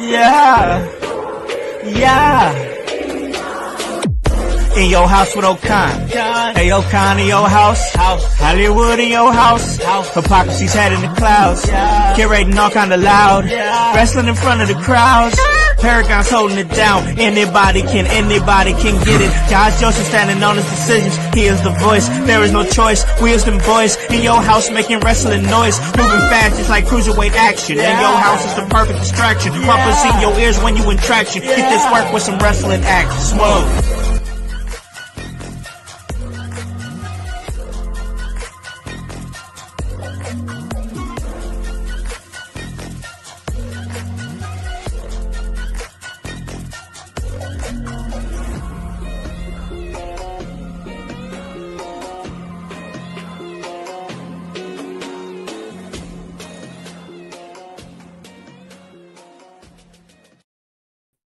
Yeah, yeah. In your house with O'Con. Hey, O'Con in your house. Hollywood in your house. Hypocrisy's head in the clouds. Curating all kind of loud. Wrestling in front of the crowds. Paragon's holding it down. Anybody can get it. Josh Joseph standing on his decisions. He is the voice. There is no choice. Wisdom voice in your house making wrestling noise. Moving fast just like cruiserweight action. In your house is the perfect distraction. Pumpers in your ears when you in traction. Get this work with some wrestling action. Smoke.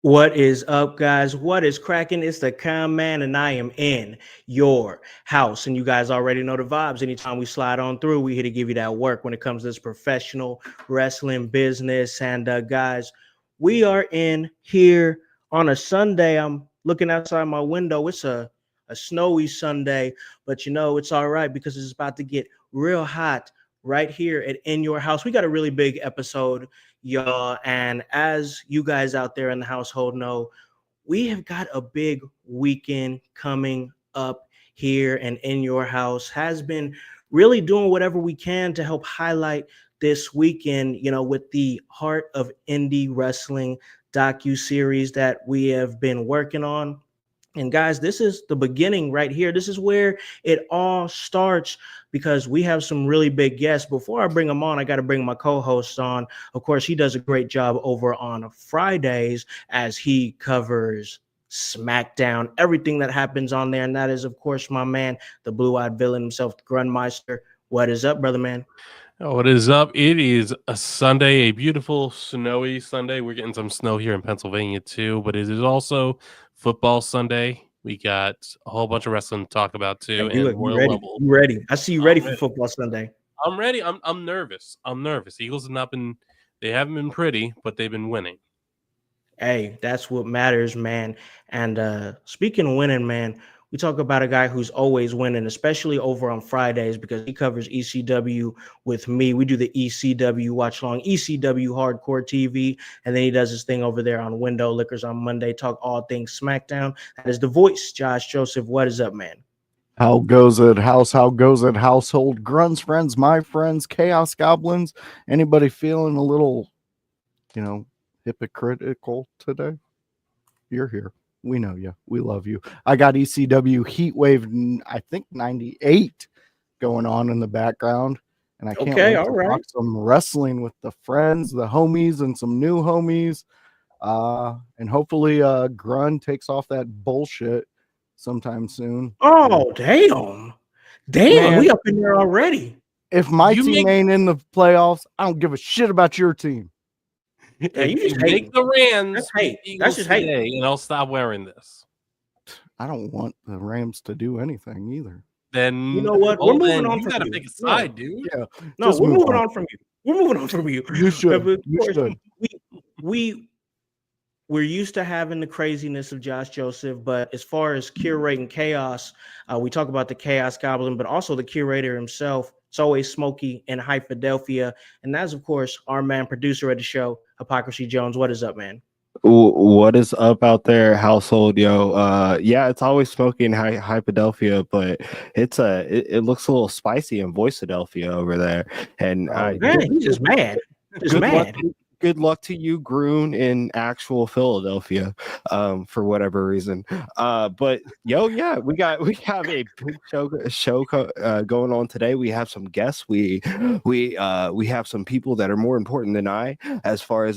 What is up, guys? What is cracking? It's the Con Man, and I am in your house. And you guys already know the vibes. Anytime we slide on through, we here to give you that work when it comes to this professional wrestling business. And guys, we are in here on a Sunday. I'm looking outside my window. It's a snowy Sunday, but you know, it's all right because it's about to get real hot right here at In Your House. We got a really big episode, y'all, and as you guys out there in the household know, we have got a big weekend coming up here, and In Your House has been really doing whatever we can to help highlight this weekend, you know, with the Heart of Indie Wrestling docu-series that we have been working on. And guys, this is the beginning right here. This is where it all starts because we have some really big guests. Before I bring them on, I got to bring my co-host on. Of course, he does a great job over on Fridays as he covers SmackDown, everything that happens on there. And that is, of course, my man, the blue-eyed villain himself, the Grunmeister. What is up, brother man? Oh, what is up? It is a Sunday, a beautiful snowy Sunday. We're getting some snow here in Pennsylvania too, but it is also football Sunday. We got a whole bunch of wrestling to talk about too. Hey, you ready? I see you ready for football Sunday. I'm ready. I'm nervous. Eagles haven't been pretty, but they've been winning. Hey, that's what matters, man. And speaking of winning, man, we talk about a guy who's always winning, especially over on Fridays because he covers ECW with me. We do the ECW watch long, ECW Hardcore TV, and then he does his thing over there on Window Liquors on Monday, talk all things SmackDown. That is the voice, Josh Joseph. What is up, man? How goes it, house? How goes it, household? Grunts, friends, my friends, Chaos Goblins. Anybody feeling a little, hypocritical today? You're here. We know you. We love you. I got ECW Heatwave, I think 98 going on in the background. And I can't wait to talk some wrestling with the friends, the homies, and some new homies. And hopefully Grun takes off that bullshit sometime soon. Oh, damn. Man, we up in there already. If my team ain't in the playoffs, I don't give a shit about your team. Yeah, you just make the Rams. That's hate. That's just hate. And I'll stop wearing this. I don't want the Rams to do anything either. Then you know what? We're moving on you from gotta you. pick a side, dude. Yeah. No, we're moving on from you. We're moving on from you. You should. We're used to having the craziness of Josh Joseph, but as far as curating chaos, we talk about the Chaos Goblin, but also the curator himself. It's always Smokey in High Philadelphia. And that's, of course, our man producer of the show, Hypocrisy Jones. What is up, man? What is up out there, household, yo? Yeah, it's always Smokey in High Philadelphia, but it looks a little spicy in Voice Philadelphia over there. And he's just mad. Good luck to you, Groon, in actual Philadelphia, for whatever reason. But yeah, we have a big show going on today. We have some guests. We have some people that are more important than I as far as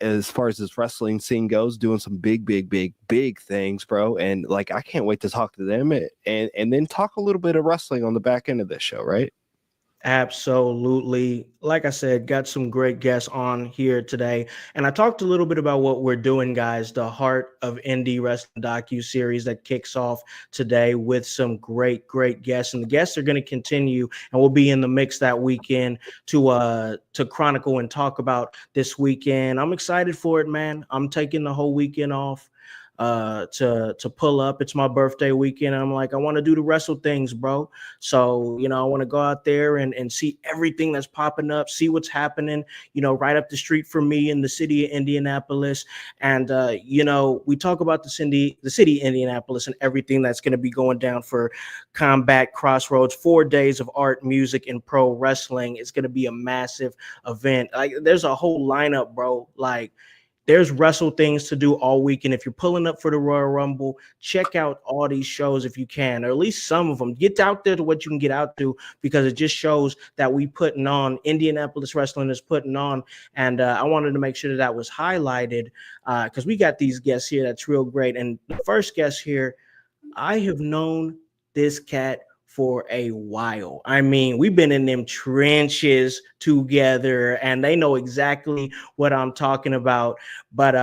this wrestling scene goes, doing some big things, bro. And like, I can't wait to talk to them and then talk a little bit of wrestling on the back end of this show, right? Absolutely. Like I said, got some great guests on here today. And I talked a little bit about what we're doing, guys, the Heart of Indie Wrestling docu-series that kicks off today with some great guests. And the guests are going to continue and we'll be in the mix that weekend to chronicle and talk about this weekend. I'm excited for it, man. I'm taking the whole weekend off to pull up. It's my birthday weekend. I'm like, I want to do the wrestle things, bro. So, I want to go out there and see everything that's popping up, see what's happening, right up the street from me in the city of Indianapolis. And, we talk about the city of Indianapolis and everything that's going to be going down for Combat Crossroads, 4 days of art, music, and pro wrestling. It's going to be a massive event. Like, there's a whole lineup, bro. Like, there's wrestle things to do all week. And if you're pulling up for the Royal Rumble, check out all these shows if you can, or at least some of them. Get out there to what you can get out to, because it just shows that we putting on, Indianapolis Wrestling is putting on. And I wanted to make sure that was highlighted because we got these guests here that's real great. And the first guest here, I have known this cat for a while. I mean, we've been in them trenches together and they know exactly what I'm talking about. But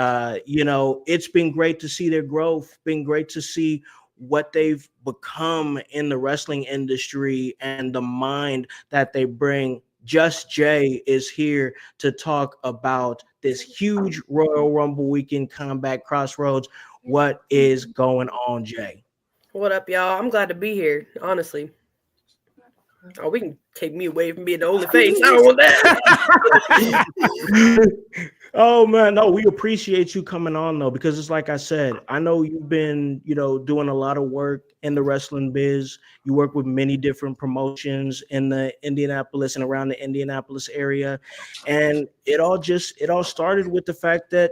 it's been great to see their growth, been great to see what they've become in the wrestling industry and the mind that they bring. Just Jay is here to talk about this huge Royal Rumble weekend Combat Crossroads. What is going on, Jay? What up, y'all? I'm glad to be here, honestly. Oh, we can take me away from being the only face. I don't want that. Oh, man. No, we appreciate you coming on, though, because it's like I said, I know you've been, doing a lot of work in the wrestling biz. You work with many different promotions in the Indianapolis and around the Indianapolis area. And it all started with the fact that,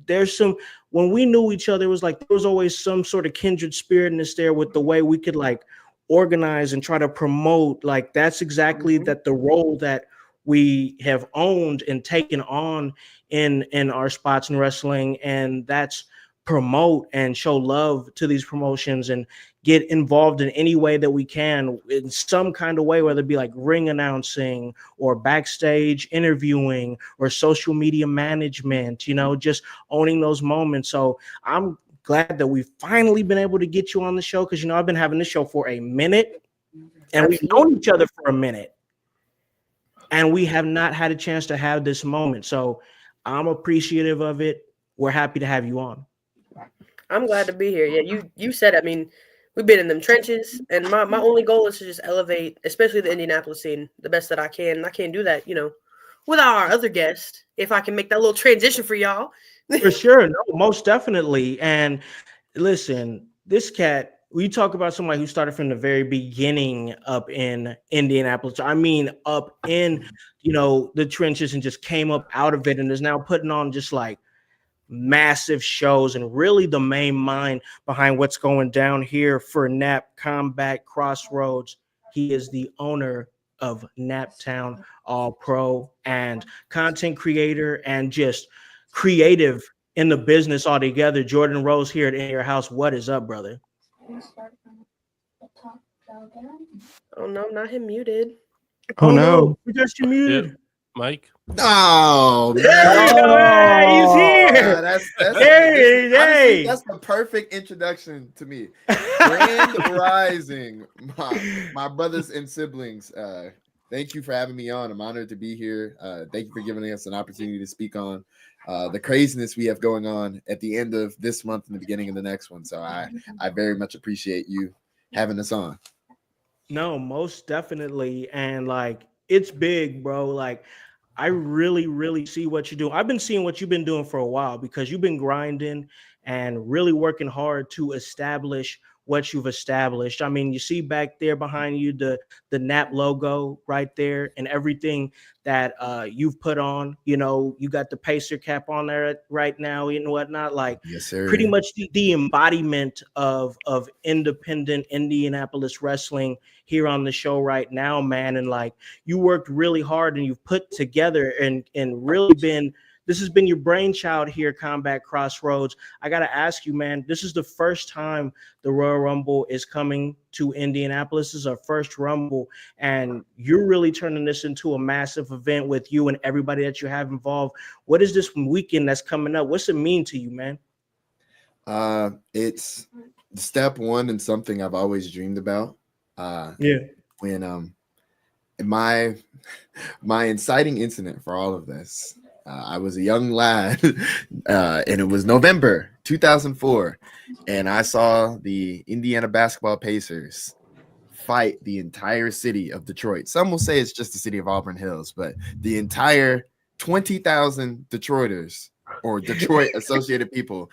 there's some, when we knew each other, it was like there was always some sort of kindred spiritness there with the way we could like organize and try to promote. Like that's exactly that the role that we have owned and taken on in our spots in wrestling, and that's promote and show love to these promotions and get involved in any way that we can in some kind of way, whether it be like ring announcing or backstage interviewing or social media management, just owning those moments. So I'm glad that we've finally been able to get you on the show because, I've been having this show for a minute and we've known each other for a minute and we have not had a chance to have this moment. So I'm appreciative of it. We're happy to have you on. I'm glad to be here. Yeah, you said, I mean, we've been in them trenches, and my only goal is to just elevate, especially the Indianapolis scene, the best that I can. And I can't do that, without our other guest. If I can make that little transition for y'all. For sure. No, most definitely. And listen, this cat, we talk about somebody who started from the very beginning up in Indianapolis. I mean, up in, the trenches and just came up out of it and is now putting on just like massive shows and really the main mind behind what's going down here for NAP Combat Crossroads. He is the owner of Naptown All Pro and content creator and just creative in the business altogether. Jordan Rose here at In Your House. What is up, brother? Oh no, not him muted. Oh no, we got you muted. Yep. Mike. Oh, man. Hey, he's here. That's the perfect introduction to me. Grand Rising, my brothers and siblings. Thank you for having me on. I'm honored to be here. Thank you for giving us an opportunity to speak on the craziness we have going on at the end of this month and the beginning of the next one. So I very much appreciate you having us on. No, most definitely. And like, it's big, bro. Like, I really, really see what you do. I've been seeing what you've been doing for a while because you've been grinding and really working hard to establish what you've established. I mean, you see back there behind you the NAP logo right there and everything that you've put on. You got the Pacer cap on there right now and whatnot. Like, yes, sir. Pretty much the embodiment of independent Indianapolis wrestling here on the show right now, man. And like, you worked really hard and you've put together and really been this has been your brainchild here, Combat Crossroads. I got to ask you, man, this is the first time the Royal Rumble is coming to Indianapolis. This is our first Rumble, and you're really turning this into a massive event with you and everybody that you have involved. What is this weekend that's coming up? What's it mean to you, man? It's step one and something I've always dreamed about. When my inciting incident for all of this, I was a young lad, and it was November 2004, and I saw the Indiana basketball Pacers fight the entire city of Detroit. Some will say it's just the city of Auburn Hills, but the entire 20,000 Detroiters or Detroit associated people,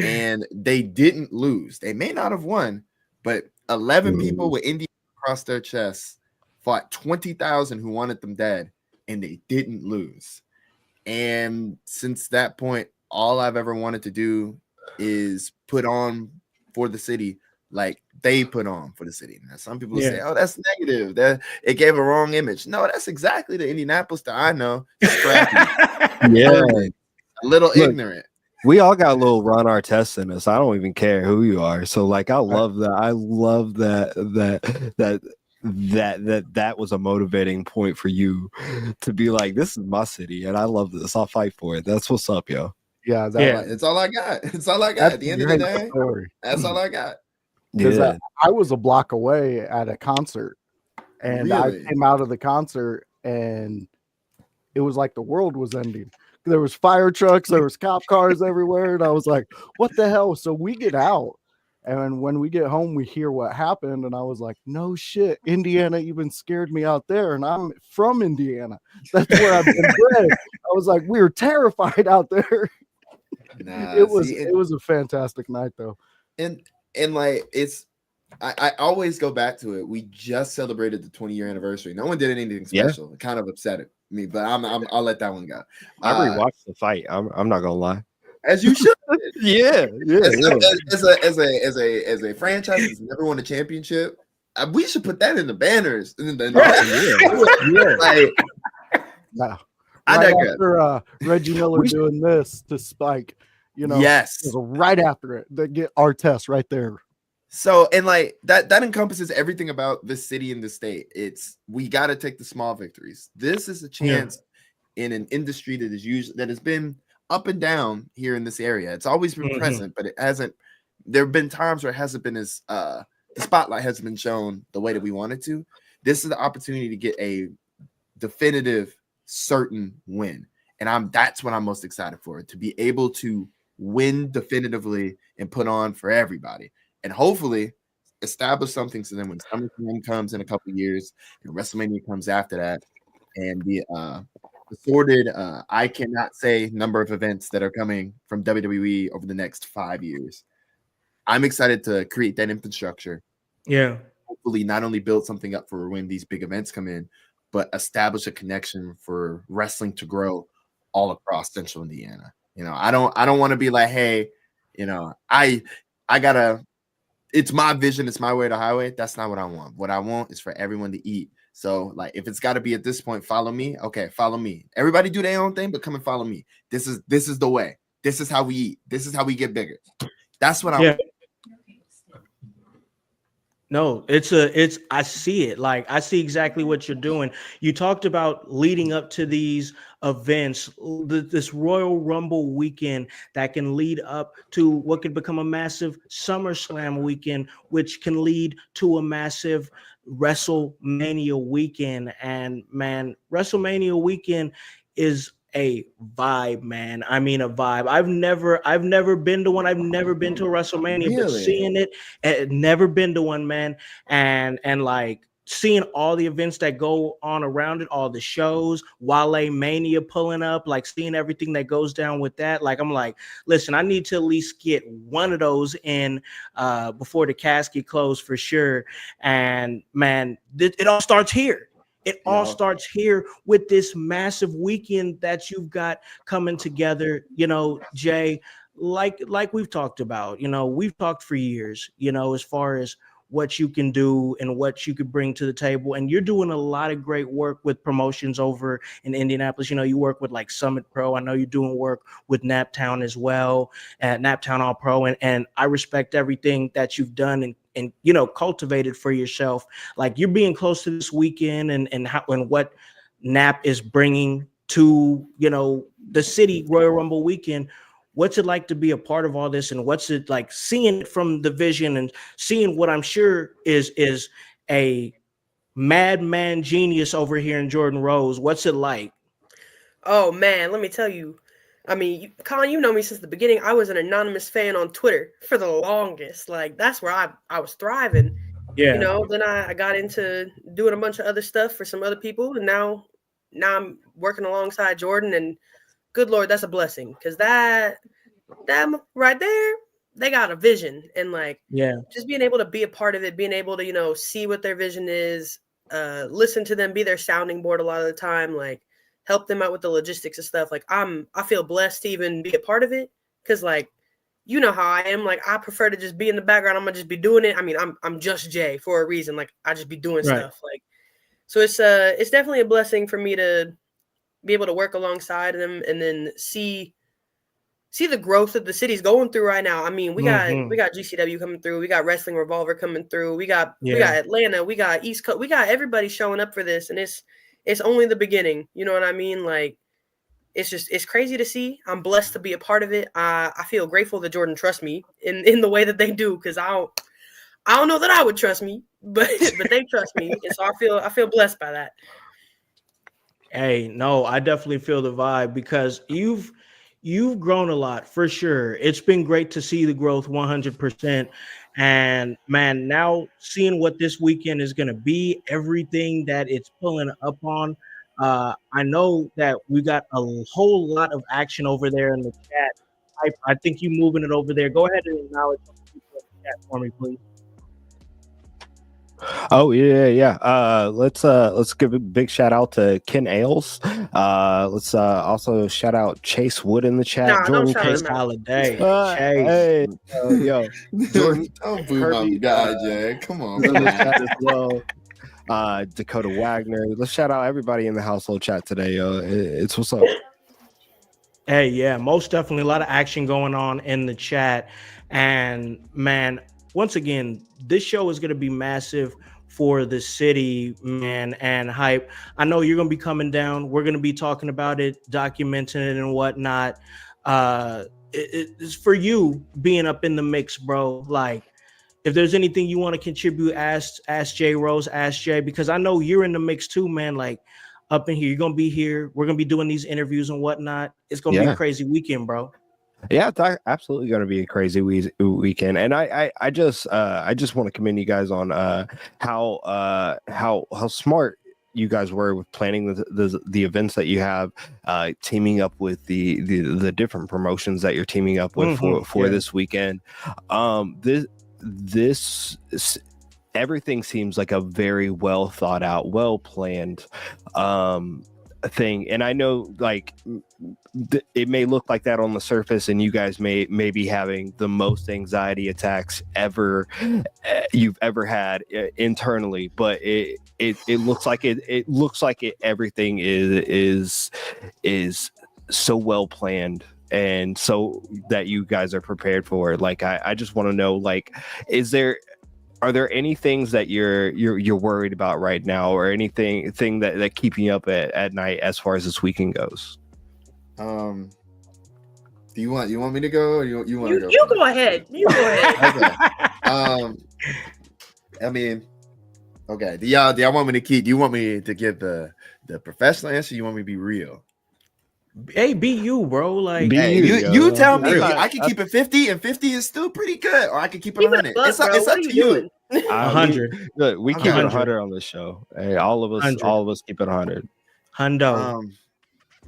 and they didn't lose. They may not have won, but 11 people with Indiana across their chests fought 20,000 who wanted them dead, and they didn't lose. And since that point, all I've ever wanted to do is put on for the city like they put on for the city. Now, some people say, "Oh, that's negative. That it gave a wrong image." No, that's exactly the Indianapolis that I know. Scrappy, a little ignorant. We all got a little Ron Artest in us. I don't even care who you are. So, like, I love that. I love that was a motivating point for you to be like, this is my city and I love this. I'll fight for it. That's what's up, yo. Yeah, it's all I got. It's all I got. At the end of the day, that's all I got. Because I was a block away at a concert, and I came out of the concert, and it was like the world was ending. There was fire trucks, there was cop cars everywhere, and I was like, "What the hell?" So we get out, and when we get home, we hear what happened, and I was like, "No shit, Indiana even scared me out there, and I'm from Indiana. That's where I've been bred." I was like, "We were terrified out there." It was a fantastic night, though, and like I always go back to it. We just celebrated the 20-year anniversary. No one did anything special. Yeah. It kind of upset me, but I'll let that one go. I rewatched the fight. I'm not gonna lie. As you should. yeah. As a franchise that's never won a championship, we should put that in the banners. Right after Reggie Miller doing this to Spike, yes, right after it, they get Artest right there. So, and like that encompasses everything about the city and the state. We got to take the small victories. This is a chance in an industry that has been up and down here in this area. It's always been present, but it hasn't. There have been times where it hasn't been as the spotlight hasn't been shown the way that we wanted to. This is the opportunity to get a definitive, certain win, and that's what I'm most excited for, to be able to win definitively and put on for everybody, and hopefully establish something so then when SummerSlam comes in a couple of years and WrestleMania comes after that, and the assorted I cannot say number of events that are coming from WWE over the next 5 years. I'm excited to create that infrastructure. Yeah. Hopefully not only build something up for when these big events come in, but establish a connection for wrestling to grow all across Central Indiana. I don't want to be like, hey, I gotta, it's my vision, it's my way to highway. That's not what I want. What I want is for everyone to eat. So, like, if it's got to be at this point, follow me. Okay, follow me. Everybody do their own thing, but come and follow me. This is the way. This is how we eat. This is how we get bigger. That's what I want. No, I see it. Like, I see exactly what you're doing. You talked about leading up to these events, this Royal Rumble weekend that can lead up to what could become a massive SummerSlam weekend, which can lead to a massive WrestleMania weekend. And man, WrestleMania weekend is a vibe, man. I mean, a vibe. I've never been to one. I've never been to a WrestleMania, but seeing it, never been to one, man. And like seeing all the events that go on around it, all the shows, Wale Mania pulling up, like seeing everything that goes down with that. Like, I'm like, listen, I need to at least get one of those in before the casket closed for sure. And man, it all starts here. It all starts here with this massive weekend that you've got coming together, Jay, like we've talked about, we've talked for years, as far as what you can do and what you could bring to the table. And you're doing a lot of great work with promotions over in Indianapolis. You know, you work with like Summit Pro. I know you're doing work with Naptown as well, at Naptown All Pro. And I respect everything that you've done and you know, cultivated for yourself. Like you're being close to this weekend and how and what Nap is bringing to, you know, the city Royal Rumble weekend. What's it like to be a part of all this, and what's it like seeing it from the vision and seeing what I'm sure is a madman genius over here in Jordan Rose? What's it like? Oh man, let me tell you. I mean, Colin, you know me since the beginning. I was an anonymous fan on Twitter for the longest. Like that's where I was thriving. Yeah. You know, then I got into doing a bunch of other stuff for some other people, and now I'm working alongside Jordan, and good Lord, that's a blessing, because that right there, they got a vision, and like just being able to be a part of it, being able to, you know, see what their vision is, listen to them, be their sounding board a lot of the time, like help them out with the logistics and stuff. Like I feel blessed to even be a part of it, because like, you know how I am. Like I prefer to just be in the background. I'm gonna just be doing it. I mean, I'm just Jay for a reason. Like I just be doing stuff. Like so it's definitely a blessing for me to be able to work alongside them and then see the growth that the city's going through right now. I mean, we got GCW coming through. We got Wrestling Revolver coming through. We got Atlanta. We got East Coast. We got everybody showing up for this, and it's only the beginning. You know what I mean? Like it's crazy to see. I'm blessed to be a part of it. I feel grateful that Jordan trusts me in the way that they do, because I don't know that I would trust me, but they trust me, and so I feel blessed by that. Hey, no, I definitely feel the vibe, because you've grown a lot for sure. It's been great to see the growth 100%. And man, now seeing what this weekend is going to be, everything that it's pulling up on. I know that we got a whole lot of action over there in the chat. I think you moving it over there. Go ahead and acknowledge some people in the chat for me, please. Oh yeah. Let's give a big shout out to Ken Ailes. Let's also shout out Chase Wood in the chat. Nah, Jordan Chase Holiday. Hey, yo, Jordan, don't boo my guy, Jay. Come on, man. As well. Dakota Wagner. Let's shout out everybody in the household chat today. It's what's up. Hey, yeah, most definitely a lot of action going on in the chat. And man, once again, this show is going to be massive for the city, man, and hype. I know you're going to be coming down. We're going to be talking about it, documenting it and whatnot. It's for you being up in the mix, bro. Like, if there's anything you want to contribute, ask Jay Rose, ask Jay, because I know you're in the mix too, man. Like up in here, you're going to be here. We're going to be doing these interviews and whatnot. It's going to be a crazy weekend, bro. Yeah, it's absolutely going to be a crazy weekend, and I just want to commend you guys on how smart you guys were with planning the events that you have, teaming up with the different promotions that you're teaming up with for this weekend. This everything seems like a very well thought out, well planned thing, and I know like it may look like that on the surface, and you guys may be having the most anxiety attacks ever you've ever had internally, but it looks like everything is so well planned, and so that you guys are prepared for it. Like I just want to know, like, are there any things that you're worried about right now, or anything that keeping you up at night as far as this weekend goes? Do you want me to go, or you want to go? You go ahead. You go ahead. Okay. I mean, okay. Do y'all want me to keep? Do you want me to give the professional answer? You want me to be real? Hey, be you, bro. Like, you tell me. I can keep it 50, and 50 is still pretty good, or I can keep it 100. It's up to you. 100. We keep it 100 on this show. Hey, all of us keep it 100. Hundo.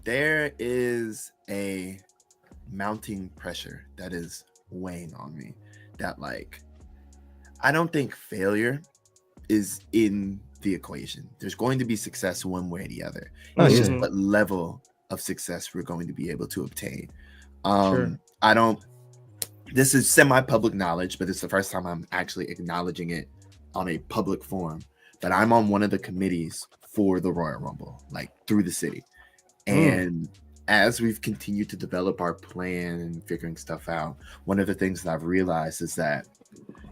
There is a mounting pressure that is weighing on me. That, like, I don't think failure is in the equation. There's going to be success one way or the other. It's just what level of success we're going to be able to obtain. This is semi-public knowledge, but it's the first time I'm actually acknowledging it on a public forum that I'm on one of the committees for the Royal Rumble, like through the city. And as we've continued to develop our plan and figuring stuff out, one of the things that I've realized is that,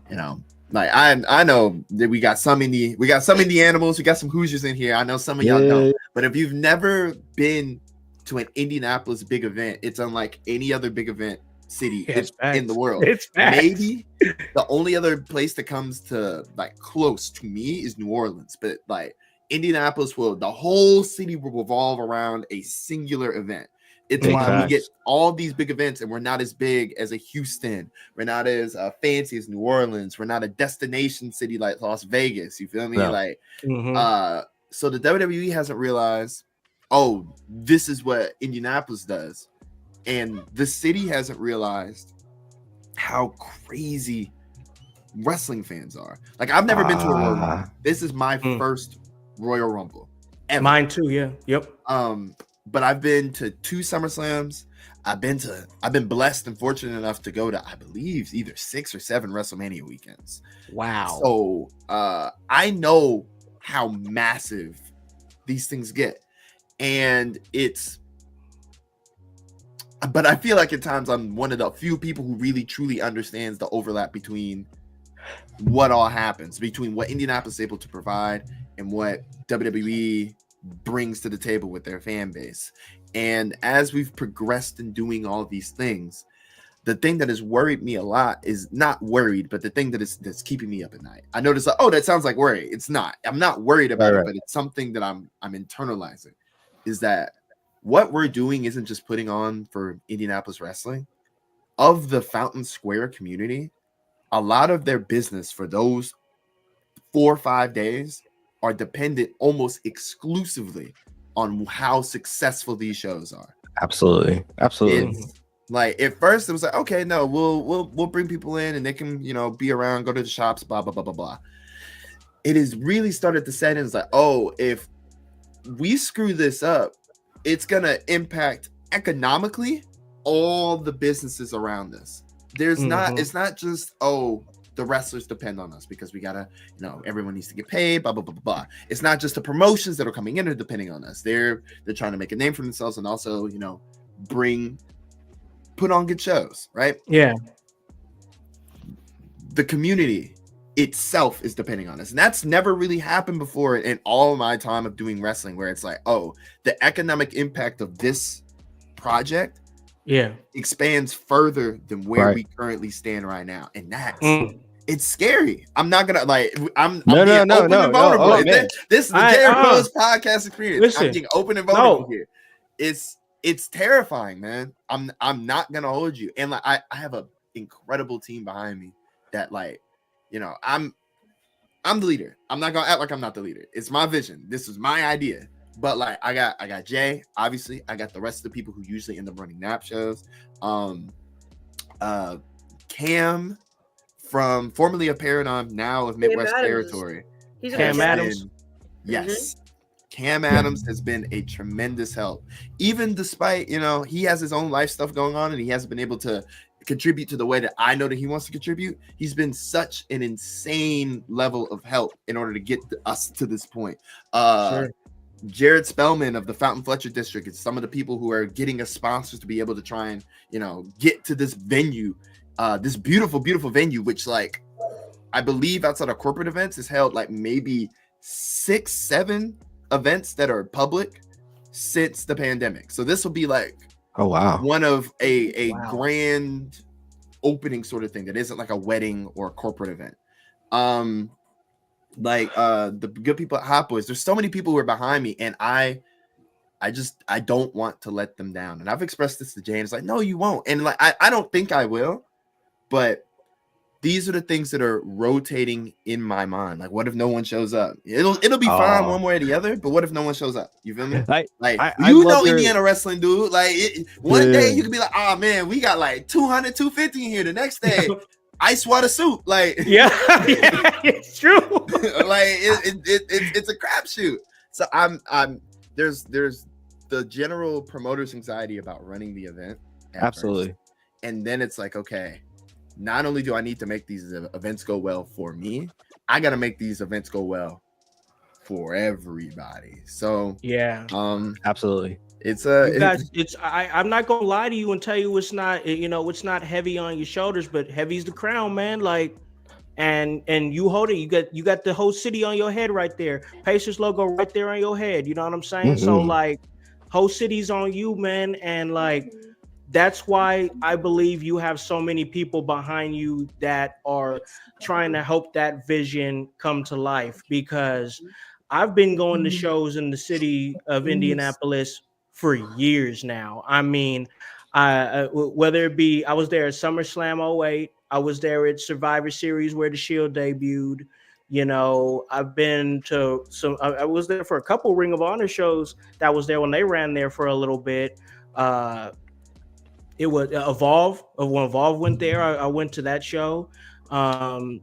you know, like I know that we got some indie animals, we got some Hoosiers in here. I know some of y'all don't, but if you've never been to an Indianapolis big event, it's unlike any other big event city in the world. Maybe the only other place that comes to like close to me is New Orleans, but like Indianapolis the whole city will revolve around a singular event. It's why we get all these big events, and we're not as big as a Houston. We're not as fancy as New Orleans. We're not a destination city like Las Vegas. You feel me? No. Like, so the WWE hasn't realized, oh, this is what Indianapolis does, and the city hasn't realized how crazy wrestling fans are. Like, I've never been to a Royal Rumble. This is my first Royal Rumble ever. Mine too. Yeah. Yep. But I've been to 2 SummerSlams. I've been blessed and fortunate enough to go to, I believe, either 6 or 7 WrestleMania weekends. Wow. So I know how massive these things get. And but I feel like at times I'm one of the few people who really truly understands the overlap between what all happens, between what Indianapolis is able to provide and what WWE brings to the table with their fan base. And as we've progressed in doing all these things, the thing that has worried me a lot is not worried, but the thing that's keeping me up at night. I noticed, like, oh, that sounds like worry. It's not. I'm not worried about it, but it's something that I'm internalizing. Is that what we're doing isn't just putting on for Indianapolis wrestling. Of the Fountain Square community, a lot of their business for those 4 or 5 days are dependent almost exclusively on how successful these shows are. Absolutely. It's like at first it was like, okay, no, we'll bring people in and they can, you know, be around, go to the shops, blah blah blah blah blah. It has really started to set in. It's like, oh, if we screw this up, it's gonna impact economically all the businesses around us. There's not, it's not just, oh, the wrestlers depend on us because we gotta, you know, everyone needs to get paid, blah blah blah blah blah. It's not just the promotions that are coming in are depending on us. They're trying to make a name for themselves and also, you know, put on good shows, right? Yeah. The community itself is depending on us, and that's never really happened before in all my time of doing wrestling, where it's like, oh, the economic impact of this project expands further than where we currently stand right now, and that's it's scary. I'm not gonna like. I'm being open and vulnerable. Oh, this is the Derek Rose podcast experience. Listen, I'm being open and vulnerable here. It's terrifying, man. I'm not gonna hold you, and like I have an incredible team behind me that, like, you know, I'm the leader. I'm not gonna act like I'm not the leader. It's my vision. This is my idea. But like I got Jay, obviously. I got the rest of the people who usually end up running nap shows. Cam from formerly of Paradigm, now of Midwest Territory. He's Cam Adams. Yes. Cam Adams has been a tremendous help. Even despite, you know, he has his own life stuff going on and he hasn't been able to contribute to the way that I know that he wants to contribute. He's been such an insane level of help in order to get us to this point. Jared Spellman of the Fountain Fletcher District is some of the people who are getting us sponsors to be able to try and, you know, get to this venue, this beautiful, beautiful venue, which, like, I believe outside of corporate events is held like maybe 6-7 events that are public since the pandemic. So this will be like, oh wow, one of a grand opening sort of thing that isn't like a wedding or a corporate event. The good people at Hot Boys, there's so many people who are behind me, and I don't want to let them down. And I've expressed this to James, like, no, you won't. And like I don't think I will, but these are the things that are rotating in my mind. Like, what if no one shows up? It'll be fine one way or the other, but what if no one shows up? You feel me? You know Indiana wrestling, dude. Like, one day you could be like, oh man, we got like 200, 250 in here. The next day, ice water soup. Like, yeah, it's true. Like it's a crapshoot. So there's the general promoter's anxiety about running the event. Absolutely. First. And then it's like, okay, not only do I need to make these events go well for me, I got to make these events go well for everybody. So yeah, Absolutely. it's you guys, I'm not gonna lie to you and tell you it's not, it's not heavy on your shoulders, but heavy's the crown, man. Like, and you hold it. You got the whole city on your head right there. Pacers logo right there on your head. You know what I'm saying? So like, whole city's on you, man, and like. That's why I believe you have so many people behind you that are trying to help that vision come to life, because I've been going to shows in the city of Indianapolis for years now. I mean, whether it be I was there at SummerSlam '08, I was there at Survivor Series where the Shield debuted. I've been to some. I was there for a couple Ring of Honor shows that was there when they ran there for a little bit. It was Evolve. When Evolve went there, I went to that show.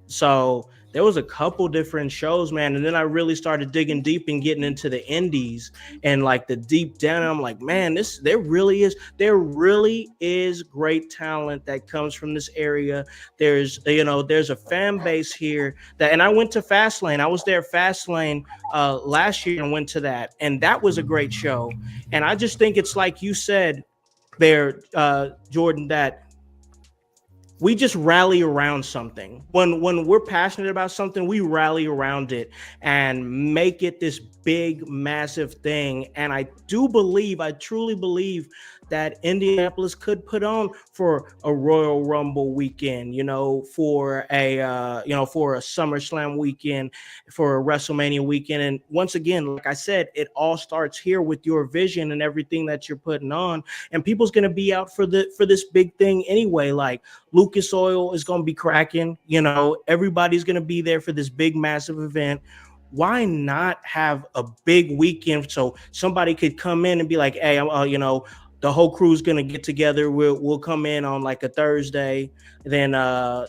So there was a couple different shows, man. And then I really started digging deep and getting into the indies and like the deep down. I'm like, man, there really is great talent that comes from this area. There's a fan base here and I went to Fastlane. I was there Fastlane last year and went to that, and that was a great show. And I just think it's like you said there, Jordan, that we just rally around something. When we're passionate about something, we rally around it and make it this big, massive thing. And I truly believe that Indianapolis could put on for a Royal Rumble weekend, for a SummerSlam weekend, for a WrestleMania weekend. And once again, like I said, it all starts here with your vision and everything that you're putting on. And people's going to be out for this big thing anyway. Like Lucas Oil is going to be cracking. Everybody's going to be there for this big, massive event. Why not have a big weekend so somebody could come in and be like, hey, the whole crew's gonna get together. We'll come in on like a Thursday, then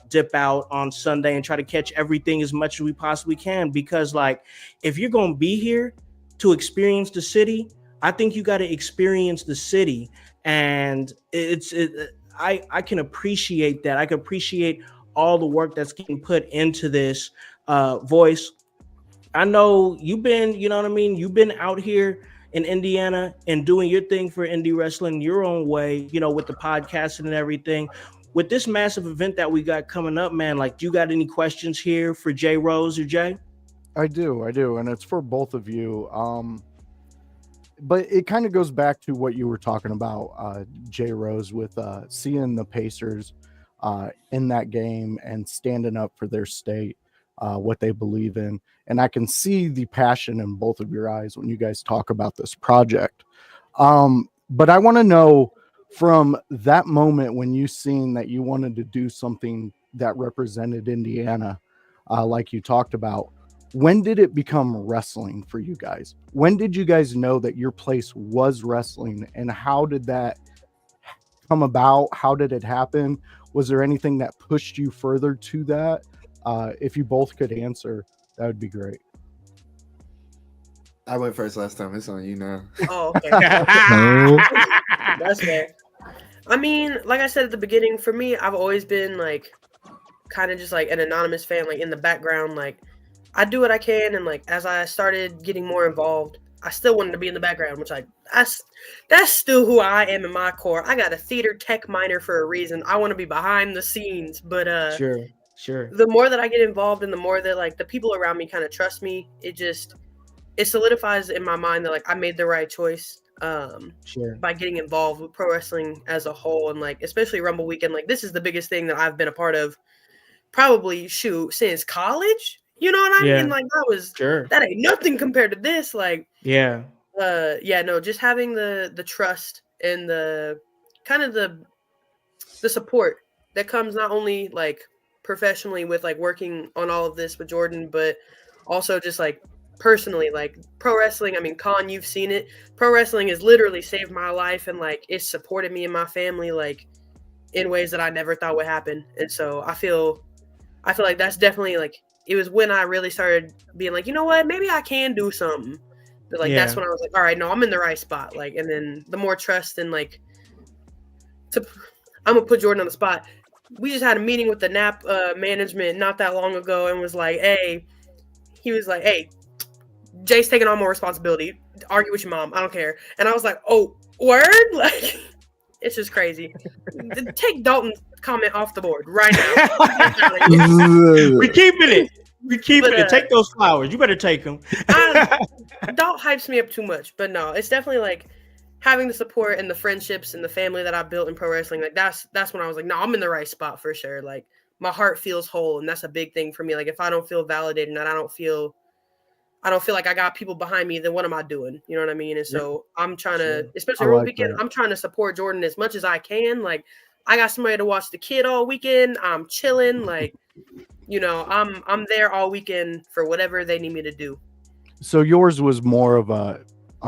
dip out on Sunday and try to catch everything as much as we possibly can. Because like, if you're gonna be here to experience the city, I think you got to experience the city, and I can appreciate that. I can appreciate all the work that's getting put into this. Voice, I know you've been, you've been out here in Indiana and doing your thing for indie wrestling your own way, with the podcasting and everything. With this massive event that we got coming up, man, like, do you got any questions here for Jay Rose or Jay? I do. And it's for both of you. But it kind of goes back to what you were talking about, Jay Rose, with seeing the Pacers in that game and standing up for their state, what they believe in. And I can see the passion in both of your eyes when you guys talk about this project. But I want to know, from that moment when you seen that you wanted to do something that represented Indiana, like you talked about, when did it become wrestling for you guys? When did you guys know that your place was wrestling, and how did that come about? How did it happen? Was there anything that pushed you further to that? If you both could answer, that would be great. I went first last time. It's on you now. Oh, okay. That's fair. I mean, like I said at the beginning, for me, I've always been like kind of just like an anonymous fan, like in the background. Like, I do what I can, and like as I started getting more involved, I still wanted to be in the background, which that's still who I am in my core. I got a theater tech minor for a reason. I want to be behind the scenes, but Sure. The more that I get involved and the more that like the people around me kind of trust me, it solidifies in my mind that like I made the right choice by getting involved with pro wrestling as a whole, and like especially Rumble Weekend. Like, this is the biggest thing that I've been a part of probably since college. You know what I mean? Like, that ain't nothing compared to this. Like, just having the trust and the kind of the support that comes not only like professionally with like working on all of this with Jordan, but also just like personally, like pro wrestling. I mean, Con, you've seen it. Pro wrestling has literally saved my life, and like it's supported me and my family like in ways that I never thought would happen. And so I feel like that's definitely like, it was when I really started being like, you know what, maybe I can do something. But like that's when I was like, all right, no, I'm in the right spot. Like, and then the more trust and like I'm gonna put Jordan on the spot. we just had a meeting with the NAP management not that long ago, and was like, hey, he was like, hey, Jay's taking on more responsibility. Argue with your mom. I don't care. And I was like, oh, word? Like, it's just crazy. Take Dalton's comment off the board right now. We keeping it. We keeping it. Take those flowers. You better take them. Dalt hypes me up too much, but no, it's definitely like having the support and the friendships and the family that I built in pro wrestling. Like that's when I was like, no, I'm in the right spot for sure. Like my heart feels whole, and that's a big thing for me. Like if I don't feel validated and I don't feel like I got people behind me, then what am I doing? You know what I mean? And so I'm trying to, especially over the weekend, I'm trying to support Jordan as much as I can. Like I got somebody to watch the kid all weekend. I'm chilling. Like, you know, I'm there all weekend for whatever they need me to do. So yours was more of a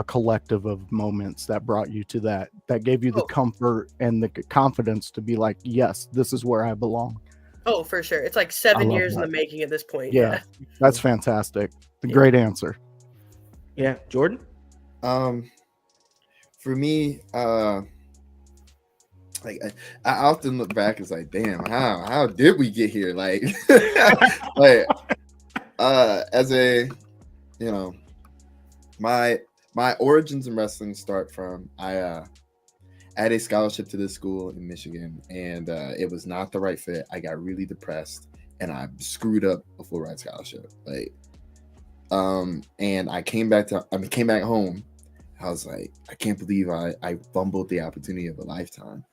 collective of moments that brought you to that gave you the comfort and the confidence to be like, yes, this is where I belong. Oh, for sure. It's like 7 years in the making at this point. Yeah. That's fantastic. Great answer. Yeah. Jordan? For me, like I often look back and like, damn, how did we get here? Like, like as a, you know, my origins in wrestling start from I had a scholarship to this school in Michigan, and it was not the right fit. I got really depressed, and I screwed up a full ride scholarship. Like, and I came back home. I was like, I can't believe I fumbled the opportunity of a lifetime.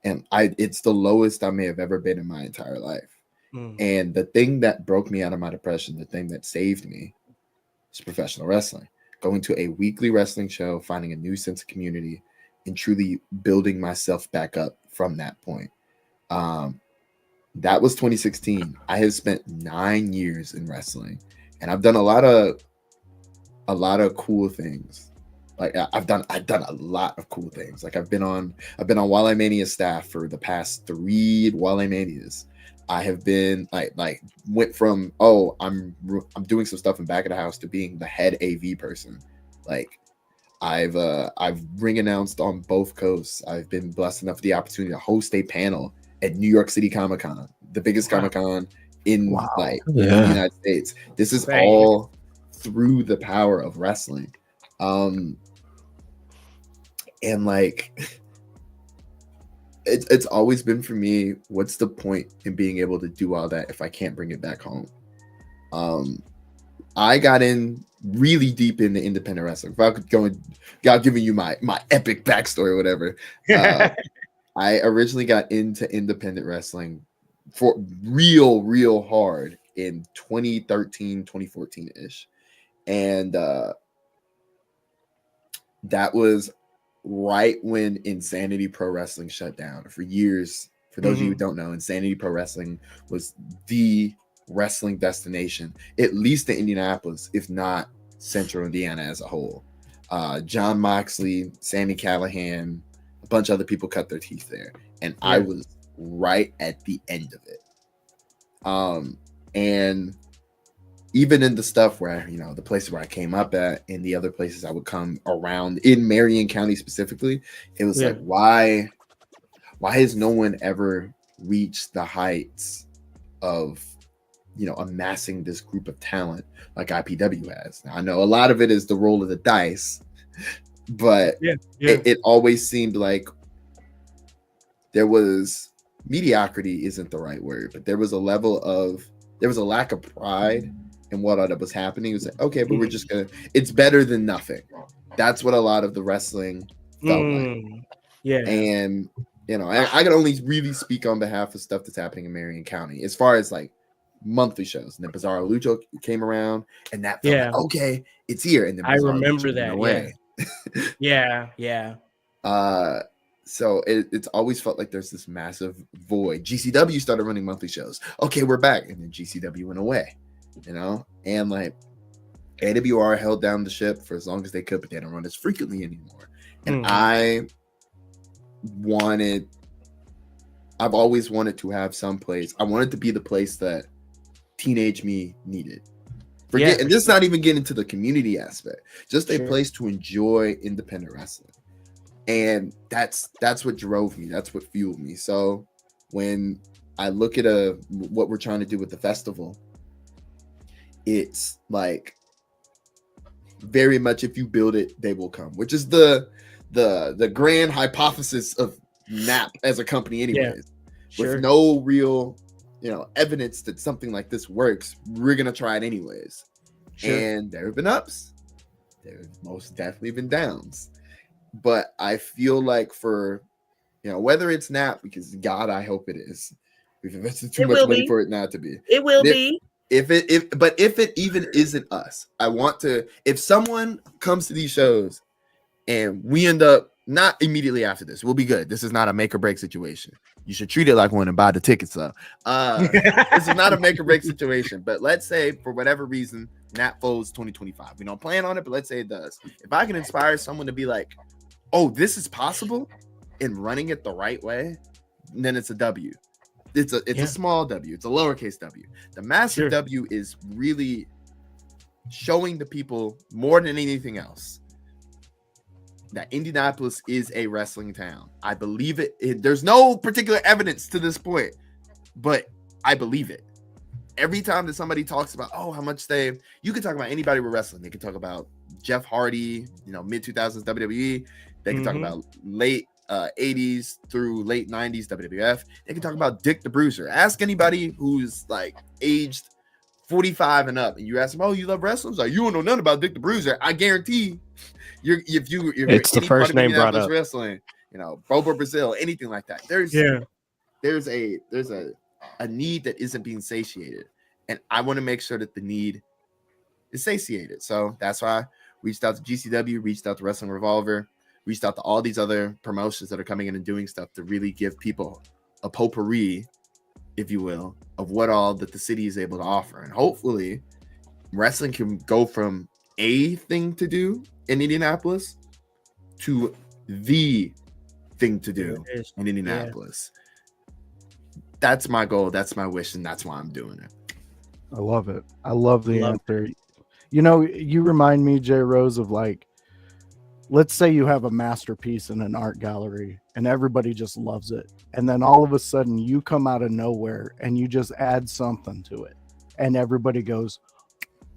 And it's the lowest I may have ever been in my entire life. And the thing that broke me out of my depression, the thing that saved me, is professional wrestling. Going to a weekly wrestling show, finding a new sense of community, and truly building myself back up from that point. That was 2016. I have spent 9 years in wrestling, and I've done a lot of cool things. Like I've done a lot of cool things. Like I've been on Wale Mania staff for the past 3 Wale Manias. I have been like went from I'm doing some stuff in back of the house to being the head AV person. Like I've ring announced on both coasts. I've been blessed enough with the opportunity to host a panel at New York City Comic Con, the biggest Comic Con in in the United States. This is all through the power of wrestling. And like it's always been for me, what's the point in being able to do all that if I can't bring it back home? I got in really deep into independent wrestling. If I could go and giving you my epic backstory or whatever. I originally got into independent wrestling for real hard in 2013, 2014-ish. And that was right when Insanity Pro Wrestling shut down. For years, for those of you who don't know, Insanity Pro Wrestling was the wrestling destination, at least in Indianapolis, if not Central Indiana as a whole. John Moxley, Sami Callihan, a bunch of other people cut their teeth there, and I was right at the end of it. And even in the stuff where, the places where I came up at and the other places I would come around in Marion County specifically, it was like, why has no one ever reached the heights of, amassing this group of talent like IPW has? Now, I know a lot of it is the roll of the dice, but it always seemed like there was mediocrity isn't the right word, but there was a lack of pride in what was happening. It was like, okay, but we're just it's better than nothing. That's what a lot of the wrestling felt like. Yeah. And I can only really speak on behalf of stuff that's happening in Marion County as far as like monthly shows. And then Bizarro Lucho came around, and that felt like, okay, it's here. And then I Bizarro remember Lucho that. away. Yeah. So it's always felt like there's this massive void. GCW started running monthly shows. Okay, we're back. And then GCW went away, and like AWR held down the ship for as long as they could, but they don't run as frequently anymore. And I've always wanted to have some place. I wanted to be the place that teenage me needed. And this is not even getting into the community aspect, just a place to enjoy independent wrestling. And that's what drove me. That's what fueled me. So when I look at what we're trying to do with the festival. It's like very much, if you build it, they will come, which is the grand hypothesis of NAP as a company, anyways. Sure. With no real, evidence that something like this works, we're gonna try it anyways. Sure. And there have been ups, there have most definitely been downs, but I feel like for whether it's NAP, because God, I hope it is. We've invested too much money for it not to be. It will be. If it even isn't us, I want to. If someone comes to these shows and we end up not immediately after this, we'll be good. This is not a make or break situation. You should treat it like one and buy the tickets though. This is not a make or break situation. But let's say for whatever reason, NAP folds 2025. We don't plan on it, but let's say it does. If I can inspire someone to be like, "Oh, this is possible," and running it the right way, then it's a W. It's a small W. It's a lowercase W. The massive W is really showing the people more than anything else that Indianapolis is a wrestling town. I believe it. There's no particular evidence to this point, but I believe it. Every time that somebody talks about, how much you can talk about anybody with wrestling. They can talk about Jeff Hardy, mid 2000s WWE. They can talk about late 80s through late 90s WWF. They can talk about Dick the Bruiser. Ask anybody who's like aged 45 and up, and you ask them, "Oh, you love wrestling?" Like, you don't know nothing about Dick the Bruiser. I guarantee it's the first name brought up. Wrestling, Bobo Brazil, anything like that. There's a need that isn't being satiated, and I want to make sure that the need is satiated. So that's why I reached out to GCW, reached out to Wrestling Revolver, reached out to all these other promotions that are coming in and doing stuff to really give people a potpourri, if you will, of what all that the city is able to offer. And hopefully wrestling can go from a thing to do in Indianapolis to the thing to do in Indianapolis. That's my goal. That's my wish. And that's why I'm doing it. I love it. I love the answer. You remind me, Jay Rose, of like, let's say you have a masterpiece in an art gallery and everybody just loves it. And then all of a sudden you come out of nowhere and you just add something to it. And everybody goes,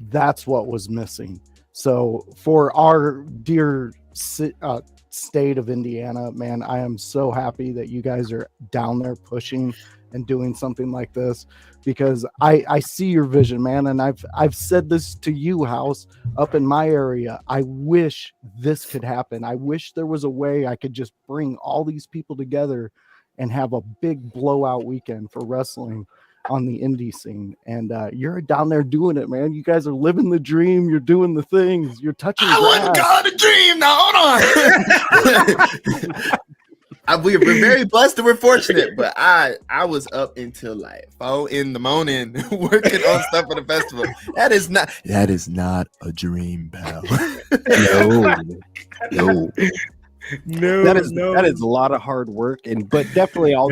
that's what was missing. So for our dear state of Indiana, man, I am so happy that you guys are down there pushing and doing something like this, because I see your vision, man. And I've said this to you, Howse, up in my area. I wish this could happen. I wish there was a way I could just bring all these people together and have a big blowout weekend for wrestling on the indie scene. And you're down there doing it, man. You guys are living the dream. You're doing the things. You're touching grass. I wouldn't call it a dream. Now, hold on. We're very blessed and we're fortunate, but I was up until like 4 a.m. working on stuff for the festival. That is not a dream, pal. No. That is a lot of hard work, but definitely all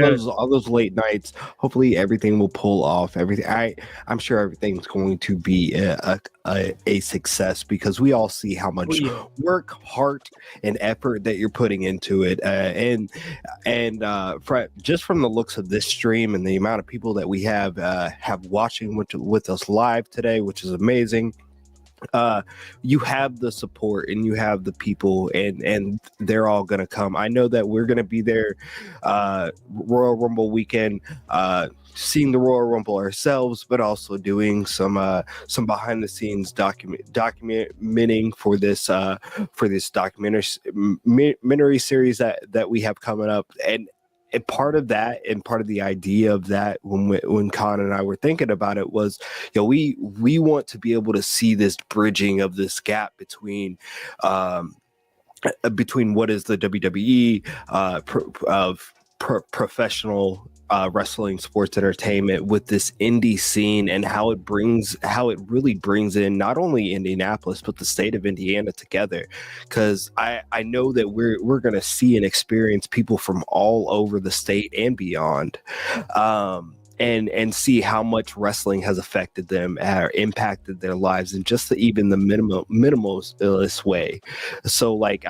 those late nights. Hopefully everything will pull off. I'm sure everything's going to be a success, because we all see how much work, heart, and effort that you're putting into it. Just from the looks of this stream and the amount of people that we have watching with us live today, which is amazing. You have the support and you have the people, and they're all gonna come. I know that we're gonna be there Royal Rumble weekend, seeing the Royal Rumble ourselves, but also doing some behind the scenes documenting for this documentary series that we have coming up. And part of that, and part of the idea of that, when Con and I were thinking about it, was, we want to be able to see this bridging of this gap between what is the WWE professional wrestling sports entertainment with this indie scene, and how it really brings in not only Indianapolis but the state of Indiana together. Because I know that we're going to see and experience people from all over the state and beyond, and see how much wrestling has affected them or impacted their lives in just even the minimalist way. So like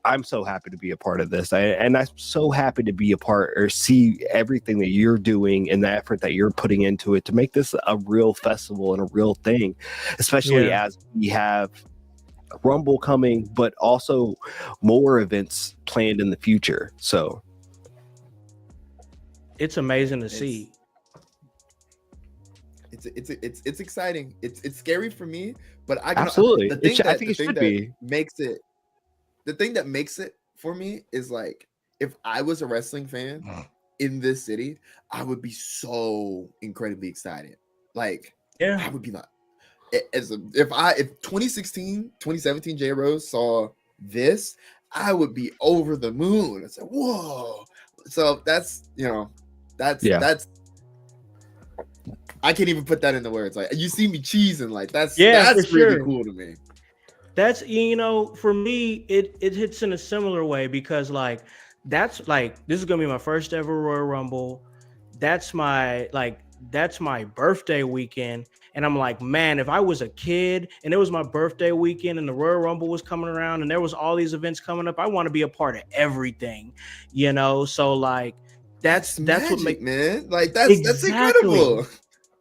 I'm so happy to be a part of this. And I'm so happy to be a part or see everything that you're doing and the effort that you're putting into it to make this a real festival and a real thing, especially as we have Rumble coming, but also more events planned in the future. So it's amazing to see. It's exciting. It's scary for me, but absolutely. The thing I think it should be. The thing that makes it for me is like, if I was a wrestling fan in this city, I would be so incredibly excited. Like, I would be like, if 2016, 2017 J Rose saw this, I would be over the moon. It's like, whoa. So that's I can't even put that into words. Like, you see me cheesing, like that's really cool to me. That's, for me, it hits in a similar way because like that's like, this is gonna be my first ever Royal Rumble. That's my birthday weekend. And I'm like, man, if I was a kid and it was my birthday weekend and the Royal Rumble was coming around and there was all these events coming up, I want to be a part of everything, So like that's magic, what makes, man. Like that's incredible.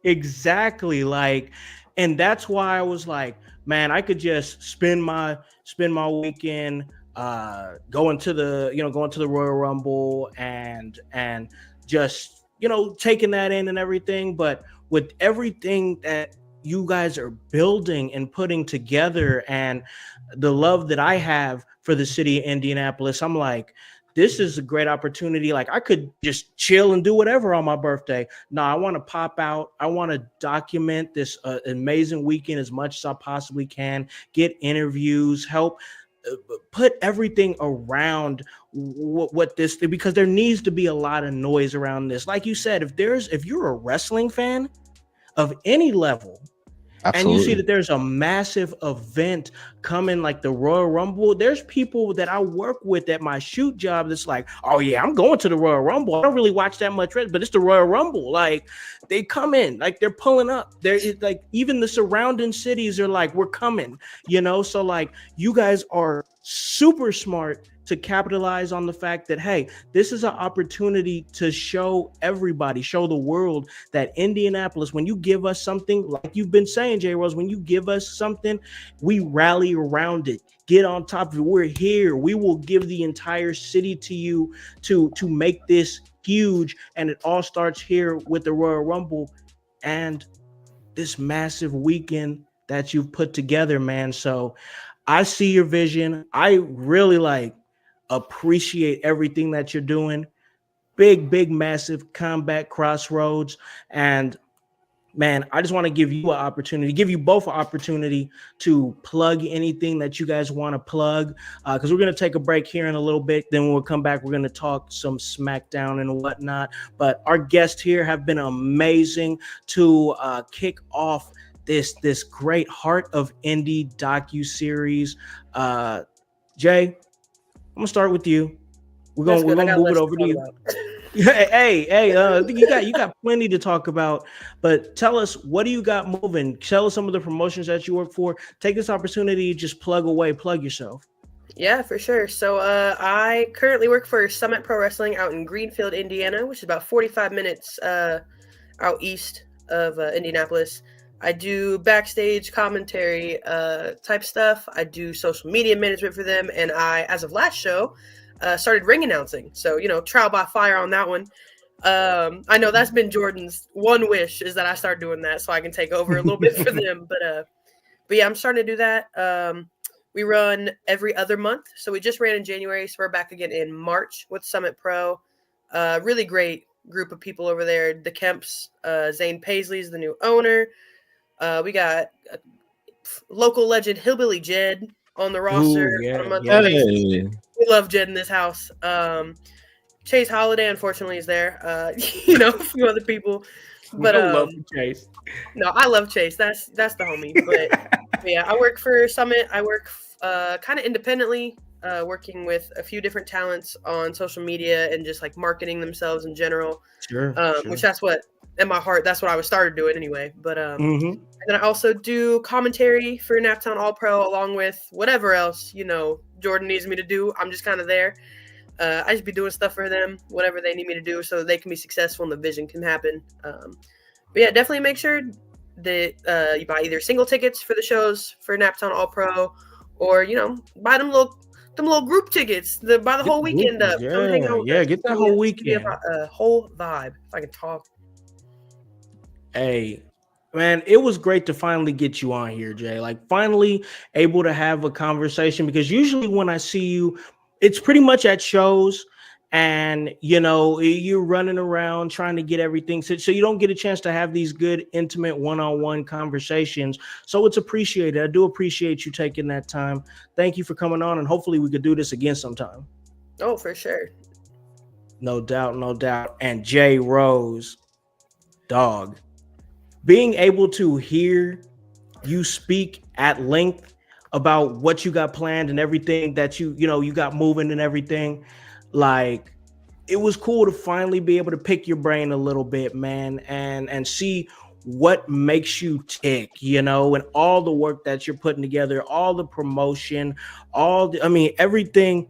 Exactly. Like, and that's why I was like, man, I could just spend my weekend going to the Royal Rumble and just taking that in and everything. But with everything that you guys are building and putting together and the love that I have for the city of Indianapolis, I'm like, this is a great opportunity. Like, I could just chill and do whatever on my birthday. No, I want to pop out. I want to document this amazing weekend as much as I possibly can, get interviews, help put everything around what this, because there needs to be a lot of noise around this. Like you said, if you're a wrestling fan of any level, absolutely, and you see that there's a massive event coming like the Royal Rumble, there's people that I work with at my shoot job that's like, oh yeah, I'm going to the Royal Rumble. I don't really watch that much, but it's the Royal Rumble. Like, they come in, like they're pulling up. They're like, even the surrounding cities are like, we're coming, So like, you guys are super smart to capitalize on the fact that, hey, this is an opportunity to show everybody, show the world that Indianapolis, when you give us something, like you've been saying, J Rose, when you give us something, we rally around it, get on top of it. We're here. We will give the entire city to you to make this huge. And it all starts here with the Royal Rumble and this massive weekend that you've put together, man. So I see your vision. I really appreciate everything that you're doing. Big, massive combat crossroads. And man, I just want to give you both an opportunity to plug anything that you guys want to plug. Because we're going to take a break here in a little bit. Then when we come back, we're going to talk some SmackDown and whatnot. But our guests here have been amazing to kick off this great Heart of Indie docu-series. Jay, I'm gonna start with you. We're gonna move it over to you. Hey, you got plenty to talk about, but tell us, what do you got moving? Tell us some of the promotions that you work for. Take this opportunity to just plug yourself. Yeah, for sure. So I currently work for Summit Pro Wrestling out in Greenfield, Indiana, which is about 45 minutes out east of Indianapolis. I do backstage commentary type stuff. I do social media management for them. And I, as of last show, started ring announcing. So, trial by fire on that one. I know that's been Jordan's one wish, is that I start doing that so I can take over a little bit for them. But yeah, I'm starting to do that. We run every other month. So we just ran in January. So we're back again in March with Summit Pro. Really great group of people over there. The Kemps, Zane Paisley's the new owner. We got local legend Hillbilly Jed on the roster. We love Jed in this house. Chase Holiday, unfortunately, is there. A few other people. But love Chase. No, I love Chase. That's the homie. But yeah, I work for Summit. I work kind of independently. working with a few different talents on social media and just like marketing themselves in general. Sure. Which that's what in my heart, that's what I was started doing anyway. But Mm-hmm. and then I also do commentary for Naptown All Pro along with whatever else, Jordan needs me to do. I'm just kind of there. I just be doing stuff for them, whatever they need me to do so they can be successful and the vision can happen. But yeah, definitely make sure that you buy either single tickets for the shows for Naptown All Pro or, buy them little group tickets buy the whole weekend up. Come hang out with us. Get that whole weekend. A whole vibe, if I can talk. Hey, man, it was great to finally get you on here, Jay. Like, finally able to have a conversation, because usually when I see you, it's pretty much at shows and, you're running around trying to get everything. So you don't get a chance to have these good, intimate one-on-one conversations. So it's appreciated. I do appreciate you taking that time. Thank you for coming on, and hopefully we could do this again sometime. Oh, for sure. No doubt, no doubt. And Jay Rose, dog. Being able to hear you speak at length about what you got planned and everything that you got moving and everything, like, it was cool to finally be able to pick your brain a little bit, man, and see what makes you tick, and all the work that you're putting together, all the promotion, everything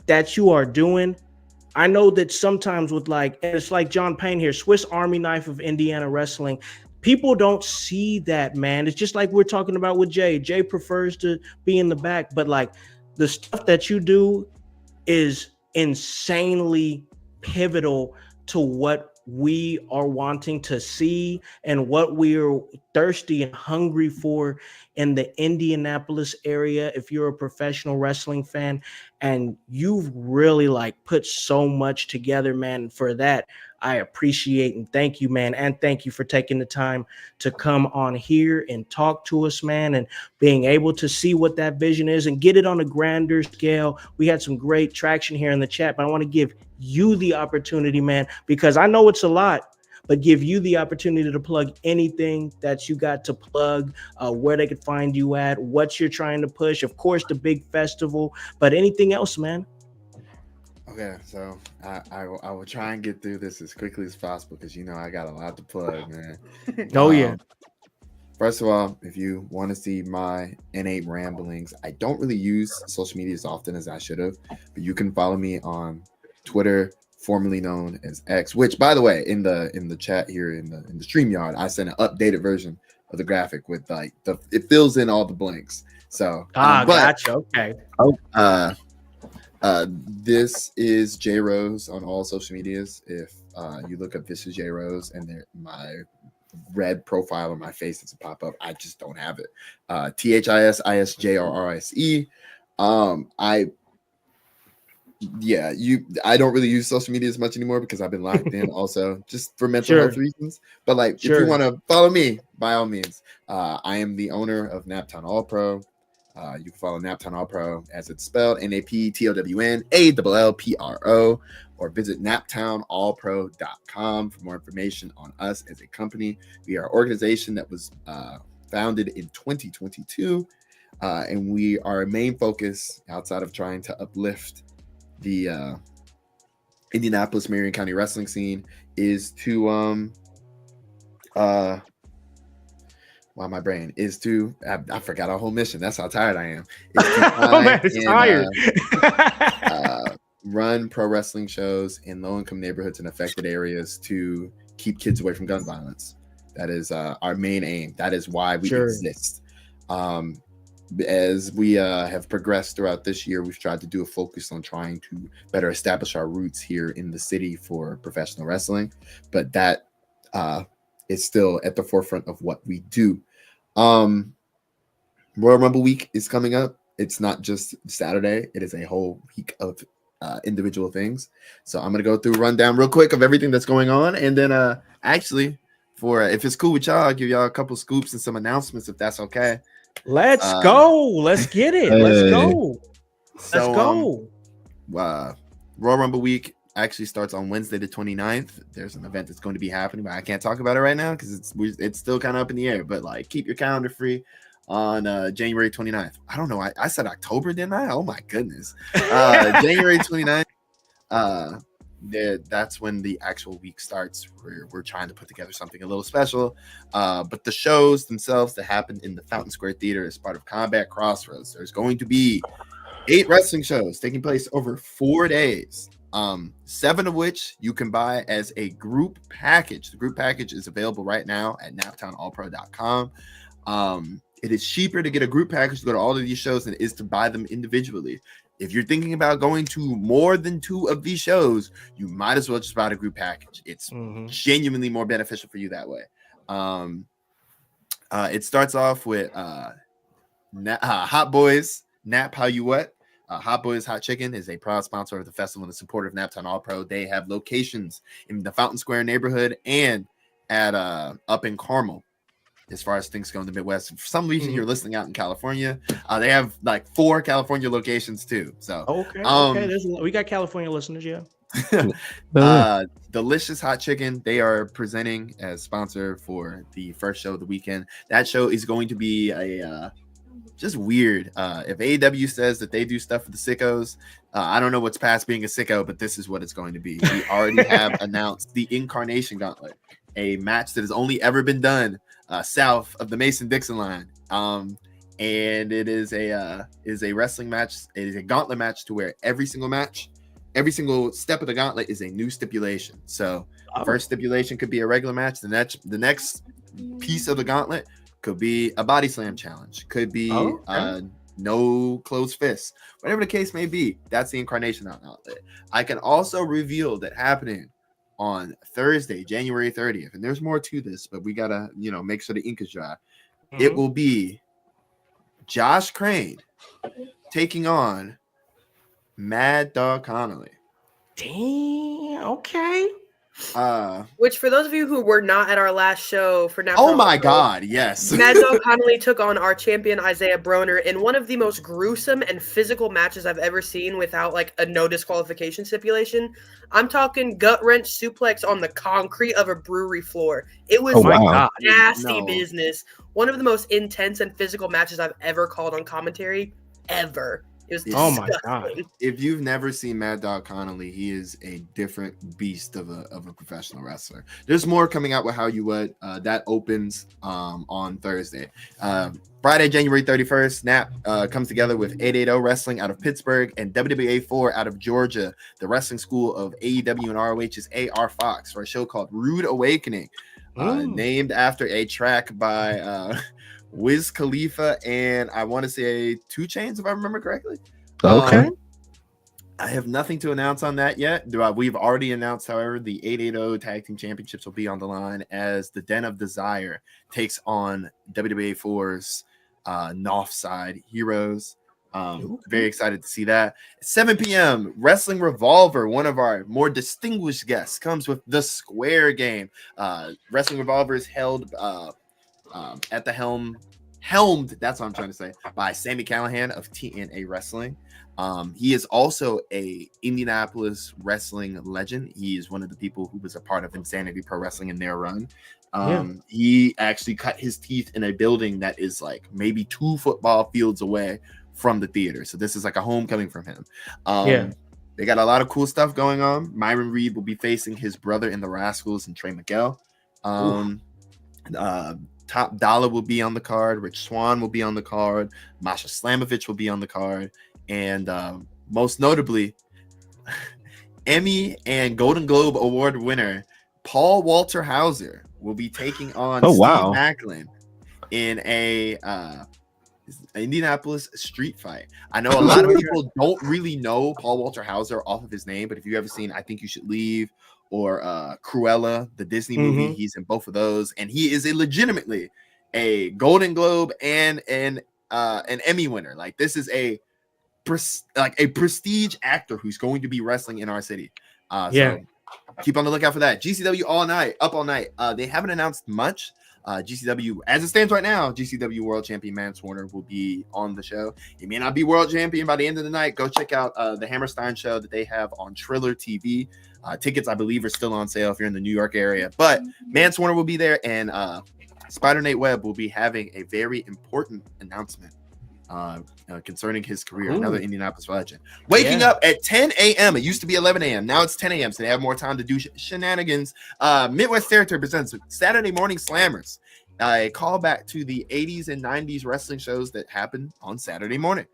that you are doing. I know that sometimes with it's like John Payne here, Swiss Army knife of Indiana wrestling. People don't see that, man. It's just like we're talking about with Jay. Jay prefers to be in the back, but like the stuff that you do is insanely pivotal to what we are wanting to see and what we're thirsty and hungry for in the Indianapolis area. If you're a professional wrestling fan, and you've really put so much together, man, for that, I appreciate and thank you, man. And thank you for taking the time to come on here and talk to us, man, and being able to see what that vision is and get it on a grander scale. We had some great traction here in the chat, but I want to give you the opportunity, man, because I know it's a lot, but give you the opportunity to plug anything that you got to plug, where they could find you at, what you're trying to push, of course, the big festival, but anything else, man. Okay, so I will try and get through this as quickly as possible because I got a lot to plug, man. Oh yeah. First of all, if you want to see my innate ramblings, I don't really use social media as often as I should have, but you can follow me on Twitter, formerly known as X, which, by the way, in the chat here in the StreamYard, I sent an updated version of the graphic with it fills in all the blanks. So gotcha. Okay. This is J Rose on all social medias. If you look up This is J Rose and my red profile on my face doesn't pop up, I just don't have it. THISISJRRSE. I don't really use social media as much anymore because I've been locked in also just for mental health reasons. But if you want to follow me, by all means, I am the owner of Naptown All Pro. You can follow Naptown All Pro as it's spelled, NAPTOWNALLPRO, or visit naptownallpro.com for more information on us as a company. We are an organization that was founded in 2022, and our main focus, outside of trying to uplift the Indianapolis, Marion County wrestling scene, is to I forgot our whole mission. That's how tired I am. Run pro wrestling shows in low-income neighborhoods and affected areas to keep kids away from gun violence. That is our main aim. That is why we exist. As we have progressed throughout this year, we've tried to do a focus on trying to better establish our roots here in the city for professional wrestling, but that is still at the forefront of what we do. Royal Rumble week is coming up. It's not just Saturday. It is a whole week of individual things. So I'm going to go through a rundown real quick of everything that's going on. And then actually, if it's cool with y'all, I'll give y'all a couple scoops and some announcements if that's okay. Let's go. Let's get it. Let's go. Let's go. Royal Rumble week actually starts on Wednesday the 29th. There's an event that's going to be happening, but I can't talk about it right now because it's still kind of up in the air. But keep your calendar free. on January 29th. I don't know. I said October, didn't I? Oh my goodness. January 29th. That's when the actual week starts. We're trying to put together something a little special. But the shows themselves that happen in the Fountain Square Theater as part of Combat Crossroads, there's going to be 8 wrestling shows taking place over 4 days. 7 of which you can buy as a group package. The group package is available right now at naptownallpro.com. It is cheaper to get a group package to go to all of these shows than it is to buy them individually. If you're thinking about going to more than 2 of these shows, you might as well just buy a group package. It's genuinely more beneficial for you that way. It starts off with Hot Boys, Nap How You What. Hot Boys Hot Chicken is a proud sponsor of the festival and a supporter of Naptown All Pro. They have locations in the Fountain Square neighborhood and at up in Carmel. As far as things go in the Midwest, for some reason you're listening out in California. They have like 4 California locations too. So okay, we got California listeners, yeah. Delicious Hot Chicken, they are presenting as sponsor for the first show of the weekend. That show is going to be a just weird. If AEW says that they do stuff for the sickos, I don't know what's past being a sicko, but this is what it's going to be. We already have announced the Incarnation Gauntlet, a match that has only ever been done south of the Mason-Dixon line. And it is a wrestling match. It is a gauntlet match to where every single step of the gauntlet is a new stipulation. So the first stipulation could be a regular match. The next piece of the gauntlet could be a body slam challenge. Could be no closed fists. Whatever the case may be, that's the Incarnation Gauntlet. I can also reveal that happening on Thursday, January 30th, and there's more to this, but we gotta, make sure the ink is dry. It will be Josh Crane taking on Mad Dog Connolly. Damn. Okay. Which, for those of you who were not at our last show for now, oh my God, yes, Mad Dog Connolly took on our champion Isaiah Broner in one of the most gruesome and physical matches I've ever seen without like a no disqualification stipulation. I'm talking gut wrench suplex on the concrete of a brewery floor. It was nasty business. One of the most intense and physical matches I've ever called on commentary ever. It was disgusting. Oh my God. If you've never seen Mad Dog Connolly, he is a different beast of a professional wrestler. There's more coming out with How You Would. That opens on Thursday. Friday, January 31st, Nap comes together with 880 Wrestling out of Pittsburgh and WWA4 out of Georgia, the wrestling school of AEW and ROH's A.R. Fox, for a show called Rude Awakening, named after a track by Wiz Khalifa and I want to say 2 Chainz, if I remember correctly. Okay. I have nothing to announce on that yet. We've already announced, however, the 880 Tag Team Championships will be on the line as the Den of Desire takes on WWA4's Northside Heroes. Very excited to see that. 7 p.m. Wrestling Revolver, one of our more distinguished guests, comes with the Square Game. Wrestling Revolver is held at the helmed, that's what I'm trying to say, by Sami Callihan of TNA Wrestling. He is also a Indianapolis wrestling legend. He is one of the people who was a part of Insanity Pro Wrestling in their run. He actually cut his teeth in a building that is like maybe 2 football fields away from the theater. So this is like a homecoming from him. They got a lot of cool stuff going on. Myron Reed will be facing his brother in the Rascals and Trey Miguel. Top Dollar will be on the card. Rich Swann will be on the card. Masha Slamovich will be on the card. And most notably, Emmy and Golden Globe Award winner Paul Walter Hauser will be taking on Steve Macklin in a Indianapolis street fight. I know a lot of people don't really know Paul Walter Hauser off of his name, but if you've ever seen I Think You Should Leave or Cruella, the Disney movie, he's in both of those, and he is legitimately a Golden Globe and an Emmy winner. Like, this is a prestige actor who's going to be wrestling in our city. So keep on the lookout for that. GCW up all night. They haven't announced much. GCW, as it stands right now, GCW World Champion Mance Warner will be on the show. He may not be world champion by the end of the night. Go check out the Hammerstein show that they have on Triller TV. Tickets, I believe, are still on sale if you're in the New York area. But Mance Warner will be there, and Spider Nate Webb will be having a very important announcement concerning his career. Ooh. Another Indianapolis legend. Waking up at 10 a.m. It used to be 11 a.m. Now it's 10 a.m. So they have more time to do shenanigans. Midwest Territory presents Saturday Morning Slammers, a callback to the 80s and 90s wrestling shows that happened on Saturday morning.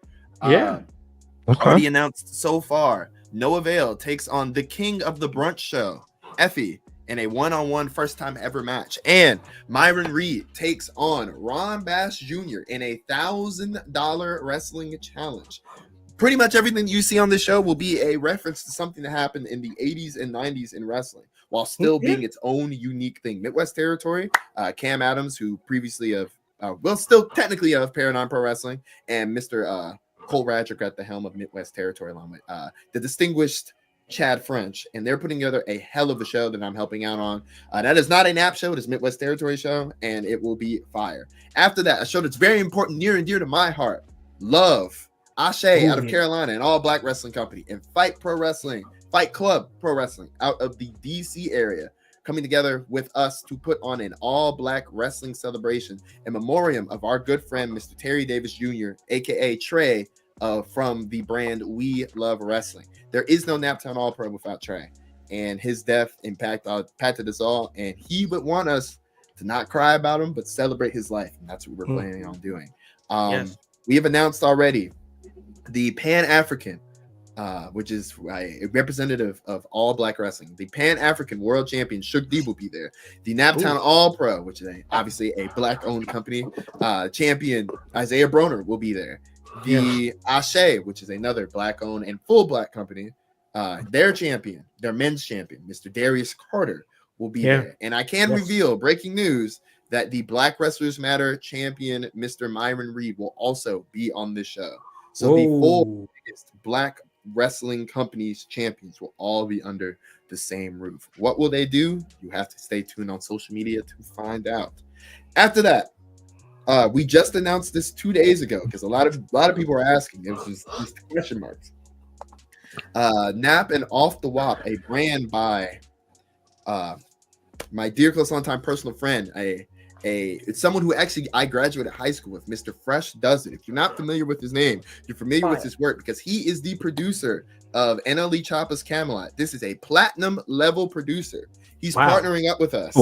Already announced so far. Noah Vale takes on the king of the brunch show, Effie, in a one-on-one first-time ever match. And Myron Reed takes on Ron Bass Jr. in a $1,000 wrestling challenge. Pretty much everything you see on this show will be a reference to something that happened in the 80s and 90s in wrestling, while still being its own unique thing. Midwest Territory, Cam Adams, who previously still technically of Paradigm Pro Wrestling, and Mr. Cole Radrick at the helm of Midwest Territory, along with the distinguished Chad French, and they're putting together a hell of a show that I'm helping out on. That is not a NAP show, it is Midwest Territory show, and it will be fire. After that, a show that's very important, near and dear to my heart, Love, Ashe out of Carolina, an all-black wrestling company, and Fight Club Pro Wrestling out of the DC area, coming together with us to put on an all-black wrestling celebration in memoriam of our good friend, Mr. Terry Davis Jr., aka Trey, from the brand We Love Wrestling. There is no Naptown All-Pro without Trey, and his death impacted us all, and he would want us to not cry about him, but celebrate his life, and that's what we're planning on doing. We have announced already the Pan-African, which is a representative of all black wrestling. The Pan-African World Champion Shook D will be there. The Naptown All-Pro, which is obviously a black-owned company, champion Isaiah Broner will be there. The Ashe, which is another black-owned and full black company, their champion, their men's champion, Mr. Darius Carter, will be there. And I can reveal, breaking news, that the Black Wrestlers Matter champion, Mr. Myron Reed, will also be on this show. So the four biggest black wrestling companies champions will all be under the same roof. What will they do? You have to stay tuned on social media to find out. After that, we just announced this 2 days ago because a lot of people are asking. It was just these question marks. Nap and Off the Wop, a brand by my dear close on time personal friend, it's someone who actually I graduated high school with, Mr. Fresh Does It. If you're not familiar with his name, you're familiar with his work because he is the producer of NLE Choppa's Camelot. This is a platinum level producer. He's partnering up with us.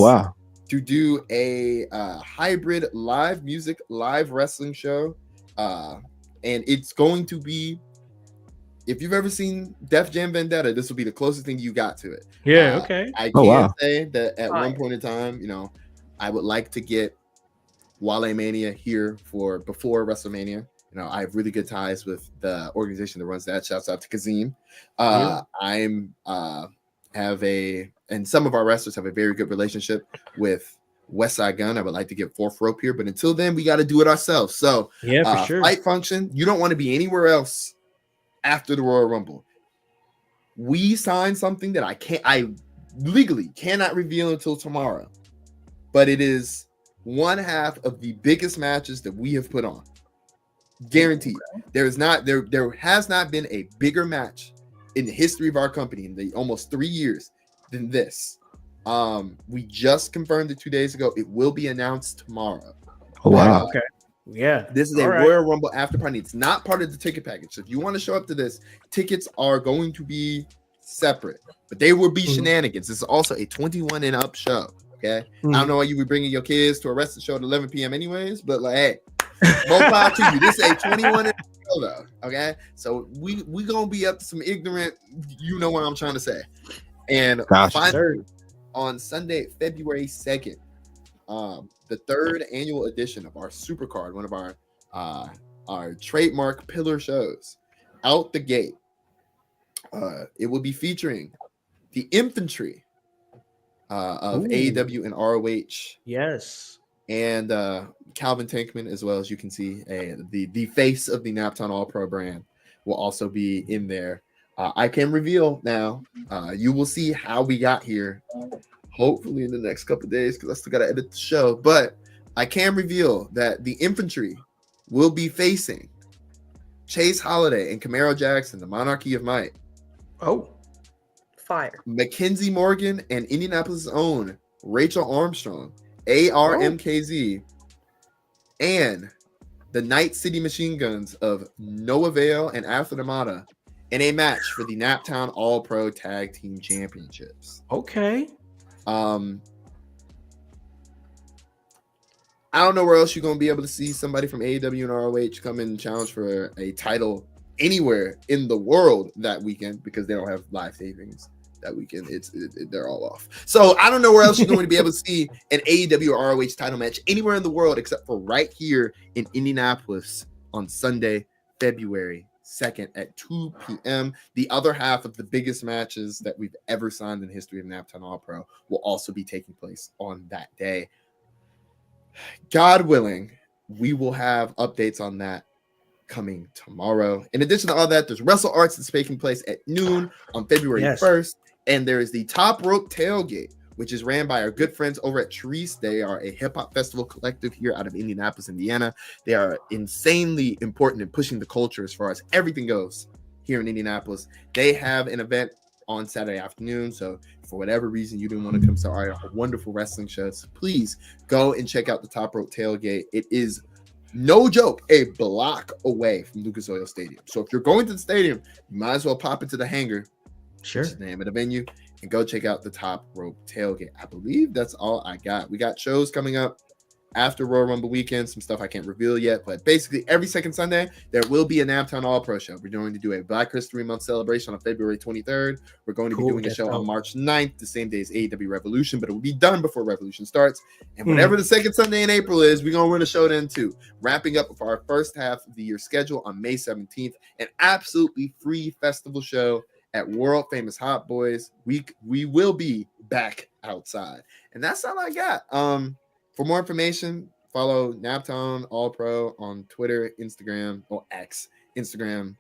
To do a hybrid live music, live wrestling show. And it's going to be, if you've ever seen Def Jam Vendetta, this will be the closest thing you got to it. I can say that at one point in time, I would like to get Wale Mania here before WrestleMania. I have really good ties with the organization that runs that. Shouts out to Kazim. And some of our wrestlers have a very good relationship with Westside Gun. I would like to get Fourth Rope here, but until then, we got to do it ourselves. So, for sure. Fight Function, you don't want to be anywhere else after the Royal Rumble. We signed something that I legally cannot reveal until tomorrow, but it is one half of the biggest matches that we have put on. Guaranteed. There has not been a bigger match in the history of our company in the almost 3 years than this. We just confirmed it 2 days ago. It will be announced tomorrow. Okay. Yeah. This is a Royal Rumble after party. It's not part of the ticket package. So if you want to show up to this, tickets are going to be separate, but they will be shenanigans. This is also a 21 and up show. Okay. I don't know why you would bringing your kids to a wrestling show at 11 p.m. anyways, but hey, more power to you. This is a 21 and up show though. Okay. So we gonna be up to some ignorant, you know what I'm trying to say. And finally, on Sunday, February 2nd, the third annual edition of our Supercard, one of our trademark pillar shows, out the gate. It will be featuring the infantry of AEW and ROH. Yes. And Calvin Tankman, as well as you can see, the face of the Naptown All-Pro brand will also be in there. I can reveal now. You will see how we got here, hopefully in the next couple of days, because I still got to edit the show. But I can reveal that the infantry will be facing Chase Holiday and Camaro Jackson, the Monarchy of Might. Fire. Mackenzie Morgan and Indianapolis' own Rachel Armstrong ARMKZ, and the Night City Machine Guns of Noah Vale and Athlete Amata in a match for the Naptown All Pro Tag Team Championships. Okay. I don't know where else you're going to be able to see somebody from AEW and ROH come in and challenge for a title anywhere in the world that weekend, because they don't have live tapings that weekend. They're all off. So I don't know where else you're going to be able to see an AEW or ROH title match anywhere in the world except for right here in Indianapolis on Sunday, February 2nd at 2 p.m. The other half of the biggest matches that we've ever signed in the history of Naptown All Pro will also be taking place on that day. God willing, we will have updates on that coming tomorrow. In addition to all that, there's Wrestle Arts that's taking place at noon on February 1st. And there is the Top Rope Tailgate, which is ran by our good friends over at Therese. They are a hip-hop festival collective here out of Indianapolis, Indiana. They are insanely important in pushing the culture as far as everything goes here in Indianapolis. They have an event on Saturday afternoon. So for whatever reason you didn't want to come to our wonderful wrestling shows, please go and check out the Top Rope Tailgate. It is, no joke, a block away from Lucas Oil Stadium. So if you're going to the stadium, you might as well pop into the hangar, sure, which is the name of the venue, and go check out the Top Rope Tailgate. I believe that's all I got. We got shows coming up after Royal Rumble weekend, some stuff I can't reveal yet, but basically every second Sunday there will be a Naptown All Pro show. We're going to do a Black History Month celebration on February 23rd. We're going to be doing a show on March 9th, the same day as AEW Revolution, but it will be done before Revolution starts. And whatever the second Sunday in April is, we're going to run a show then too. Wrapping up with our first half of the year schedule on May 17th, an absolutely free festival show at world famous Hot Boys. We will be back outside, and that's all I got. For more information, follow Naptown All Pro on Twitter, Instagram, or X, Instagram,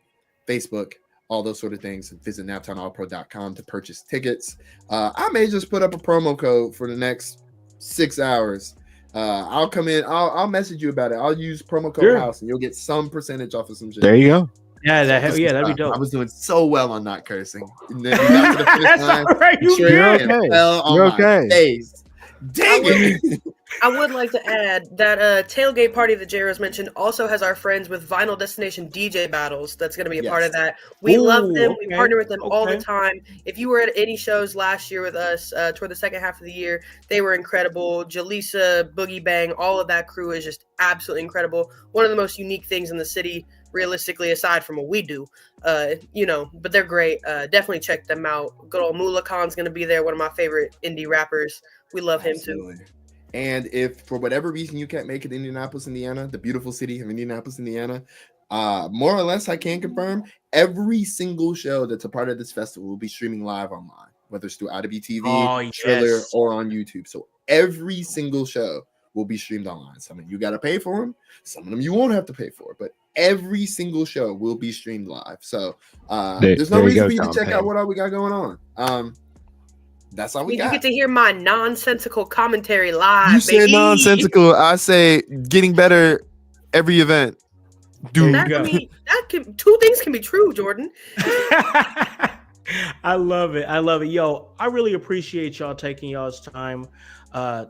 Facebook, all those sort of things. And visit naptownallpro.com to purchase tickets. I may just put up a promo code for the next 6 hours. I'll come in. I'll message you about it. I'll use promo code Howse, and you'll get some percentage off of some shit. There you go. Yeah, that'd be dope. I was doing so well on not cursing. And then we got to the finish line. Right, you're okay. Fell on my face. Dang it. I would like to add that tailgate party that J-Rose mentioned also has our friends with Vinyl Destination DJ Battles. That's going to be a part of that. We love them. We partner with them all the time. If you were at any shows last year with us toward the second half of the year, they were incredible. Jaleesa, Boogie Bang, all of that crew is just absolutely incredible. One of the most unique things in the city, realistically, aside from what we do, but they're great. Definitely check them out. Good old Moolah Khan's going to be there, one of my favorite indie rappers. We love him too. And if for whatever reason you can't make it to Indianapolis, Indiana, the beautiful city of Indianapolis, Indiana, more or less I can confirm every single show that's a part of this festival will be streaming live online, whether it's through IW TV, Triller, or on YouTube. So every single show will be streamed online. Some of you got to pay for them. Some of them you won't have to pay for, but every single show will be streamed live. So there's no reason for you to check out what all we got going on. That's all we got. You get to hear my nonsensical commentary live. You say nonsensical. I say getting better every event. Two things can be true, Jordan. I love it. Yo, I really appreciate y'all taking y'all's time.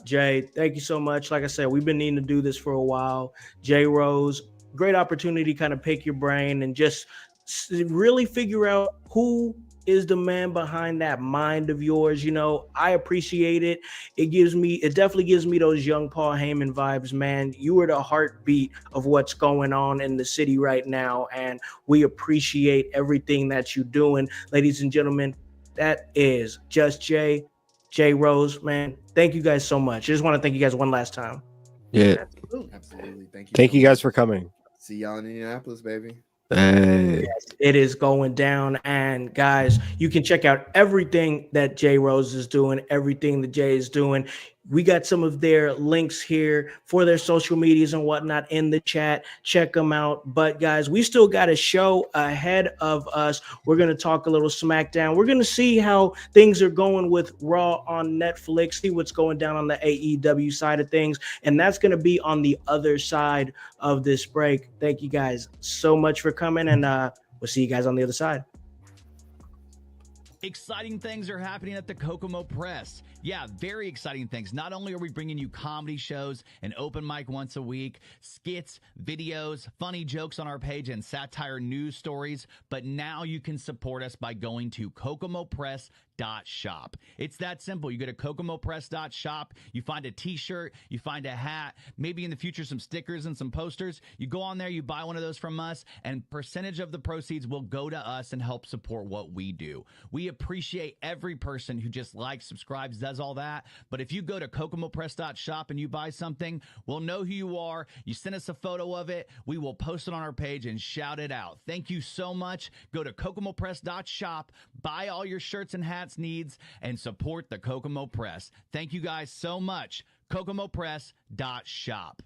Jay, thank you so much. Like I said, we've been needing to do this for a while. J Rose, great opportunity to kind of pick your brain and just really figure out who is the man behind that mind of yours. I appreciate it. It definitely gives me those young Paul Heyman vibes, man. You are the heartbeat of what's going on in the city right now, and we appreciate everything that you're doing. Ladies and gentlemen, that is Just Jay Rose, man. Thank you guys so much. I just want to thank you guys one last time. Yeah. Absolutely. Thank you guys for coming. See y'all in Indianapolis, baby. Hey. Yes, it is going down, and guys, you can check out everything that J Rose is doing, everything that Jay is doing. We got some of their links here for their social medias and whatnot in the chat. Check them out. But guys, we still got a show ahead of us. We're going to talk a little SmackDown. We're going to see how things are going with Raw on Netflix, see what's going down on the AEW side of things. And that's going to be on the other side of this break. Thank you guys so much for coming, and we'll see you guys on the other side. Exciting things are happening at the Kokomo Press. Yeah, very exciting things. Not only are we bringing you comedy shows, an open mic once a week, skits, videos, funny jokes on our page, and satire news stories, but now you can support us by going to kokomopress.shop. It's that simple. You go to kokomopress.shop, you find a t-shirt, you find a hat, maybe in the future some stickers and some posters. You go on there, you buy one of those from us, and percentage of the proceeds will go to us and help support what we do. We appreciate every person who just likes, subscribes, does all that. But if you go to kokomopress.shop and you buy something, we'll know who you are. You send us a photo of it. We will post it on our page and shout it out. Thank you so much. Go to kokomopress.shop, buy all your shirts and hats needs, and support the Kokomo Press. Thank you guys so much. kokomopress.shop.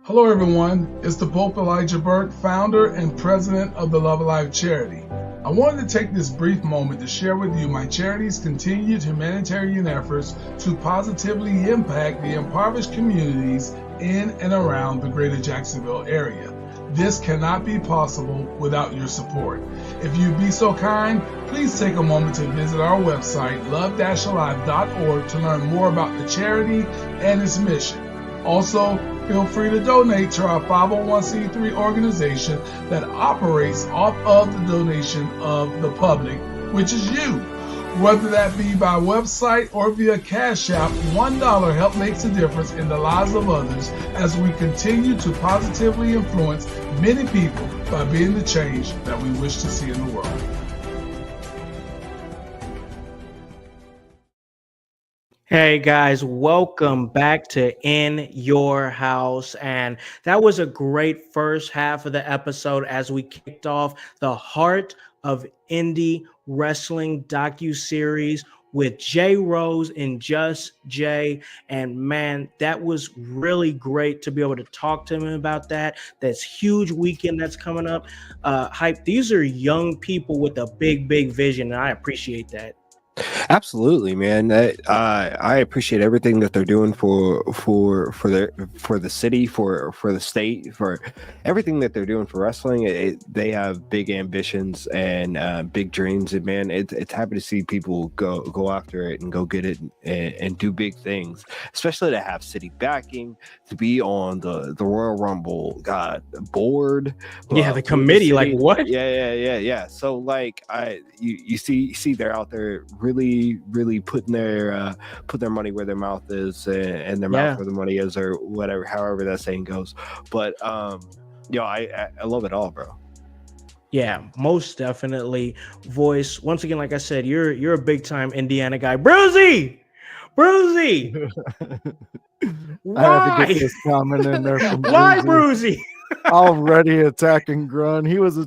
Hello, everyone. It's the Pope Elijah Burke, founder and president of the Love Alive charity. I wanted to take this brief moment to share with you my charity's continued humanitarian efforts to positively impact the impoverished communities in and around the greater Jacksonville area. This cannot be possible without your support. If you'd be so kind, please take a moment to visit our website, love-alive.org, to learn more about the charity and its mission. Also, feel free to donate to our 501c3 organization that operates off of the donation of the public, which is you. Whether that be by website or via Cash App, $1 help makes a difference in the lives of others as we continue to positively influence many people by being the change that we wish to see in the world. Hey guys, welcome back to In Your House. And that was a great first half of the episode as we kicked off the Heart of Indie Wrestling docuseries with Jay Rose and Just Jay. And man, that was really great to be able to talk to him about that. That's huge weekend that's coming up. Hype, these are young people with a big vision, and I appreciate that. Absolutely, man. I appreciate everything that they're doing for the city, for the state, for everything that they're doing for wrestling. They have big ambitions and big dreams, and man, it's happy to see people go after it and go get it and do big things. Especially to have city backing, to be on the Royal Rumble board. Yeah, the committee. Like what? Yeah. So like you see they're out there really putting their money where their mouth is and their mouth where the money is, or whatever, however that saying goes. But I love it all, bro. Yeah, most definitely. Voice, once again, like I said, you're a big time Indiana guy. Bruzy why? I had to get this comment in there from Why Bruzy? Already attacking Grun. He was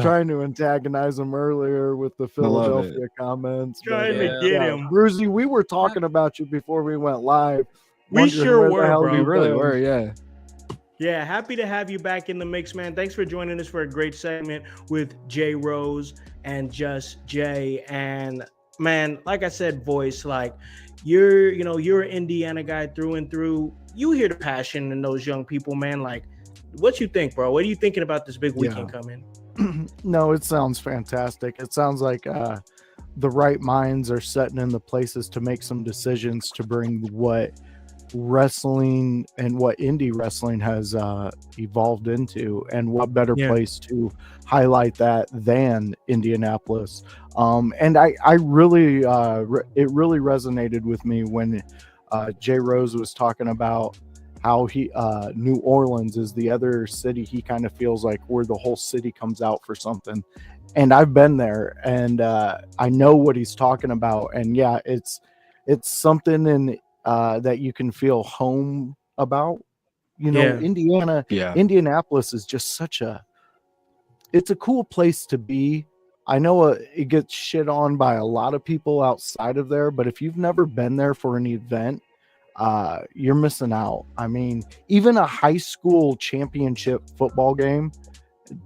trying to antagonize him earlier with the Philadelphia comments. Trying to get him. Bruzy, we were talking about you before we went live. We sure were, bro. We really were, yeah. Yeah, happy to have you back in the mix, man. Thanks for joining us for a great segment with Jay Rose and Just Jay. And man, like I said, Voice, like you're an Indiana guy through and through. You hear the passion in those young people, man. Like, what you think, bro? What are you thinking about this big weekend coming? No, it sounds fantastic. It sounds like the right minds are setting in the places to make some decisions to bring what wrestling and what indie wrestling has evolved into, and what better place to highlight that than Indianapolis. And I really it really resonated with me when Jay Rose was talking about how he New Orleans is the other city he kind of feels like where the whole city comes out for something. And I've been there, and I know what he's talking about. And yeah, it's something in that you can feel home about. Indianapolis is just it's a cool place to be. I know it gets shit on by a lot of people outside of there, but if you've never been there for an event, you're missing out. I mean, even a high school championship football game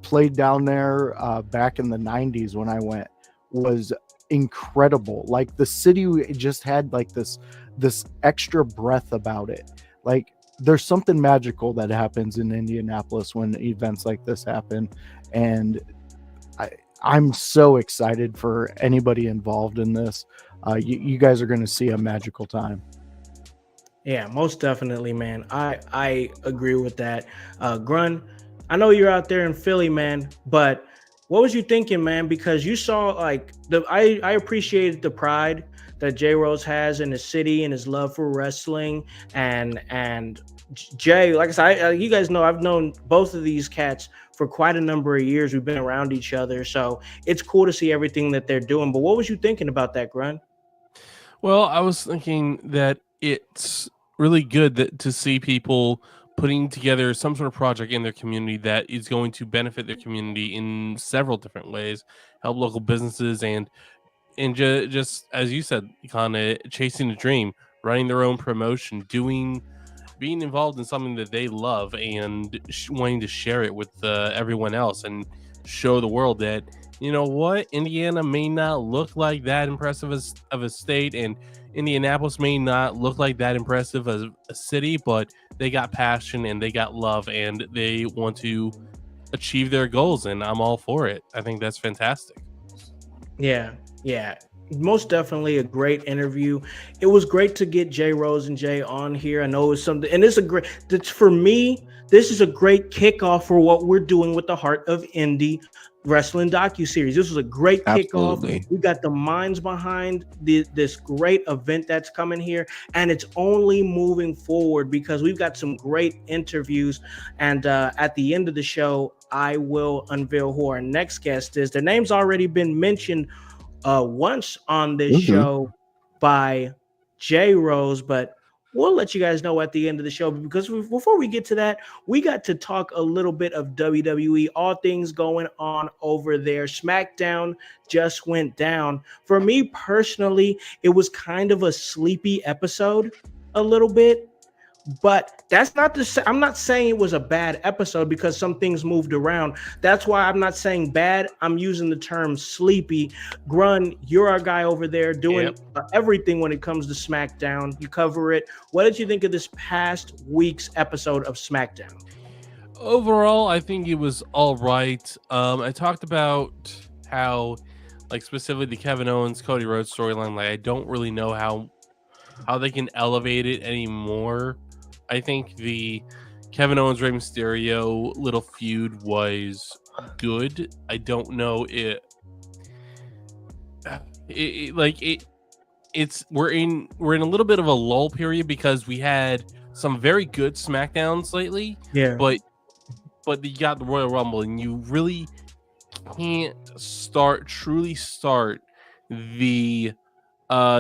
played down there back in the 90s when I went was incredible. Like, the city just had like this extra breath about it. Like, there's something magical that happens in Indianapolis when events like this happen. And I'm so excited for anybody involved in this. You guys are going to see a magical time. Yeah, most definitely, man. I agree with that. Grun, I know you're out there in Philly, man, but what was you thinking, man? Because you saw like I appreciated the pride that Jay Rose has in his city and his love for wrestling and Jay, like I said, you guys know I've known both of these cats for quite a number of years. We've been around each other, so it's cool to see everything that they're doing. But what was you thinking about that, Grun? Well, I was thinking that it's really good to see people putting together some sort of project in their community that is going to benefit their community in several different ways, help local businesses, and just as you said, kind of chasing a dream, running their own promotion, being involved in something that they love and wanting to share it with everyone else and show the world that, you know what, Indiana may not look like that impressive of a state, and Indianapolis may not look like that impressive as a city, but they got passion and they got love and they want to achieve their goals, and I'm all for it. I think that's fantastic. Yeah, most definitely a great interview. It was great to get Jay Rose and Jay on here. I know it was something, and it's a great. For me, this is a great kickoff for what we're doing with the Heart of Indie Wrestling docuseries. This was a great Absolutely. kickoff. We got the minds behind this great event that's coming here, and it's only moving forward because we've got some great interviews. And at the end of the show, I will unveil who our next guest is. Their name's already been mentioned once on this show by Jay Rose, but we'll let you guys know at the end of the show, because before we get to that, we got to talk a little bit of WWE, all things going on over there. SmackDown just went down. For me personally, it was kind of a sleepy episode a little bit, but that's not I'm not saying it was a bad episode because some things moved around. That's why I'm not saying bad. I'm using the term sleepy. Grun, you're our guy over there doing everything when it comes to SmackDown. You cover it. What did you think of this past week's episode of SmackDown? Overall, I think it was all right. I talked about how, like, specifically the Kevin Owens, Cody Rhodes storyline, like, I don't really know how they can elevate it anymore. I think the Kevin Owens Rey Mysterio little feud was good. I don't know it's we're in a little bit of a lull period because we had some very good SmackDowns lately. Yeah. But you got the Royal Rumble and you really can't truly start the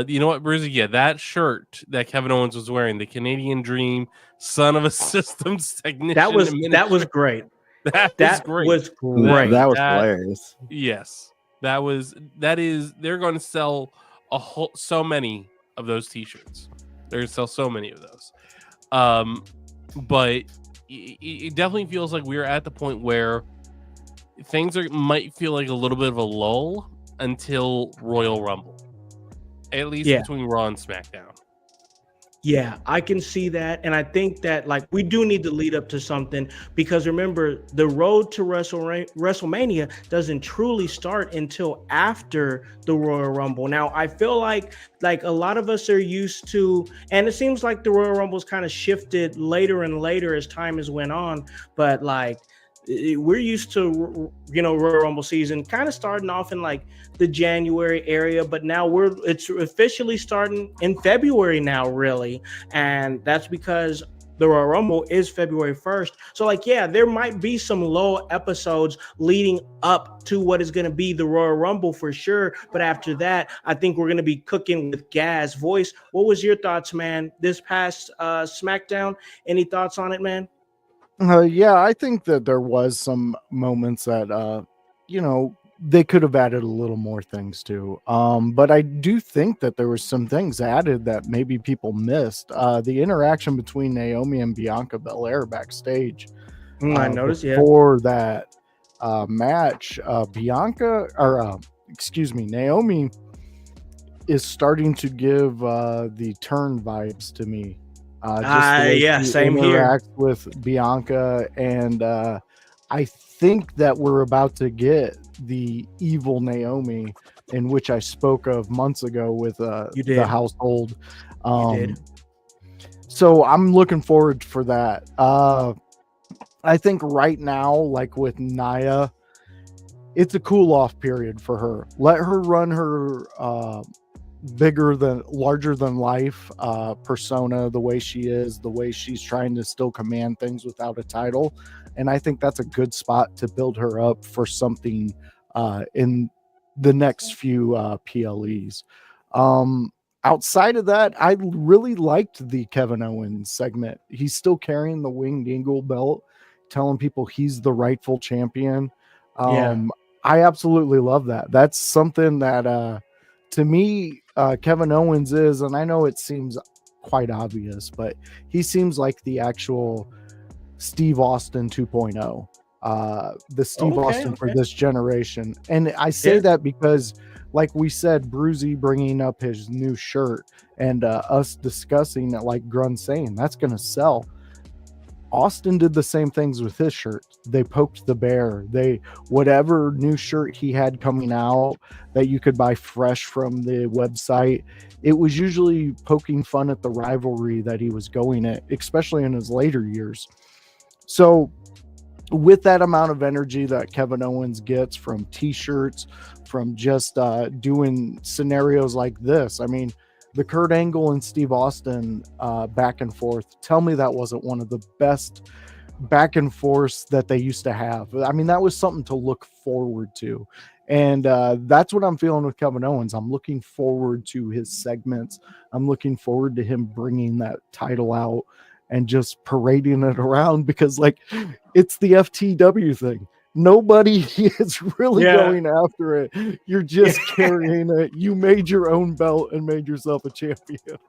you know what, Bruiser? Yeah, that shirt that Kevin Owens was wearing, the Canadian Dream, son of a systems technician. That was great. That was great. That was hilarious. Yes, that is. They're going to sell so many of those T-shirts. They're going to sell so many of those. But it definitely feels like we're at the point where things might feel like a little bit of a lull until Royal Rumble. At least between Raw and SmackDown. Yeah, I can see that. And I think that, like, we do need to lead up to something, because remember, the road to WrestleMania doesn't truly start until after the Royal Rumble. Now, I feel like a lot of us are used to, and it seems like the Royal Rumble's kind of shifted later and later as time has went on, but like, we're used to, Royal Rumble season kind of starting off in like the January area, but now it's officially starting in February now, really. And that's because the Royal Rumble is February 1st. So like, yeah, there might be some low episodes leading up to what is going to be the Royal Rumble for sure. But after that, I think we're going to be cooking with gas. Voice, what was your thoughts, man? This past SmackDown, any thoughts on it, man? Yeah, I think that there was some moments that, they could have added a little more things to. But I do think that there were some things added that maybe people missed. The interaction between Naomi and Bianca Belair backstage. I noticed, before that match, Naomi is starting to give the Turn vibes to me. Same here. With Bianca, and I think that we're about to get the evil Naomi, in which I spoke of months ago with the household. You did. So I'm looking forward for that. I think right now, like with Nia, it's a cool off period for her. Let her run her larger than life persona, the way she is, the way she's trying to still command things without a title. And I think that's a good spot to build her up for something in the next few PLEs. Outside of that, I really liked the Kevin Owens segment. He's still carrying the Winged Eagle belt, telling people he's the rightful champion. I absolutely love that. That's something that to me, Kevin Owens is, and I know it seems quite obvious, but he seems like the actual Steve Austin 2.0, the Steve Austin for this generation. And I say that because, like we said, Bruzy bringing up his new shirt and us discussing it, like Grun saying, that's going to sell. Austin did the same things with his shirt. They poked the bear. Whatever new shirt he had coming out that you could buy fresh from the website, it was usually poking fun at the rivalry that he was going at, especially in his later years. So with that amount of energy that Kevin Owens gets from t-shirts, from just doing scenarios like this, I mean, the Kurt Angle and Steve Austin back and forth, tell me that wasn't one of the best back and forths that they used to have. I mean, that was something to look forward to. And that's what I'm feeling with Kevin Owens. I'm looking forward to his segments. I'm looking forward to him bringing that title out and just parading it around, because like it's the FTW thing. Nobody is really going after it. You're just carrying it. You made your own belt and made yourself a champion.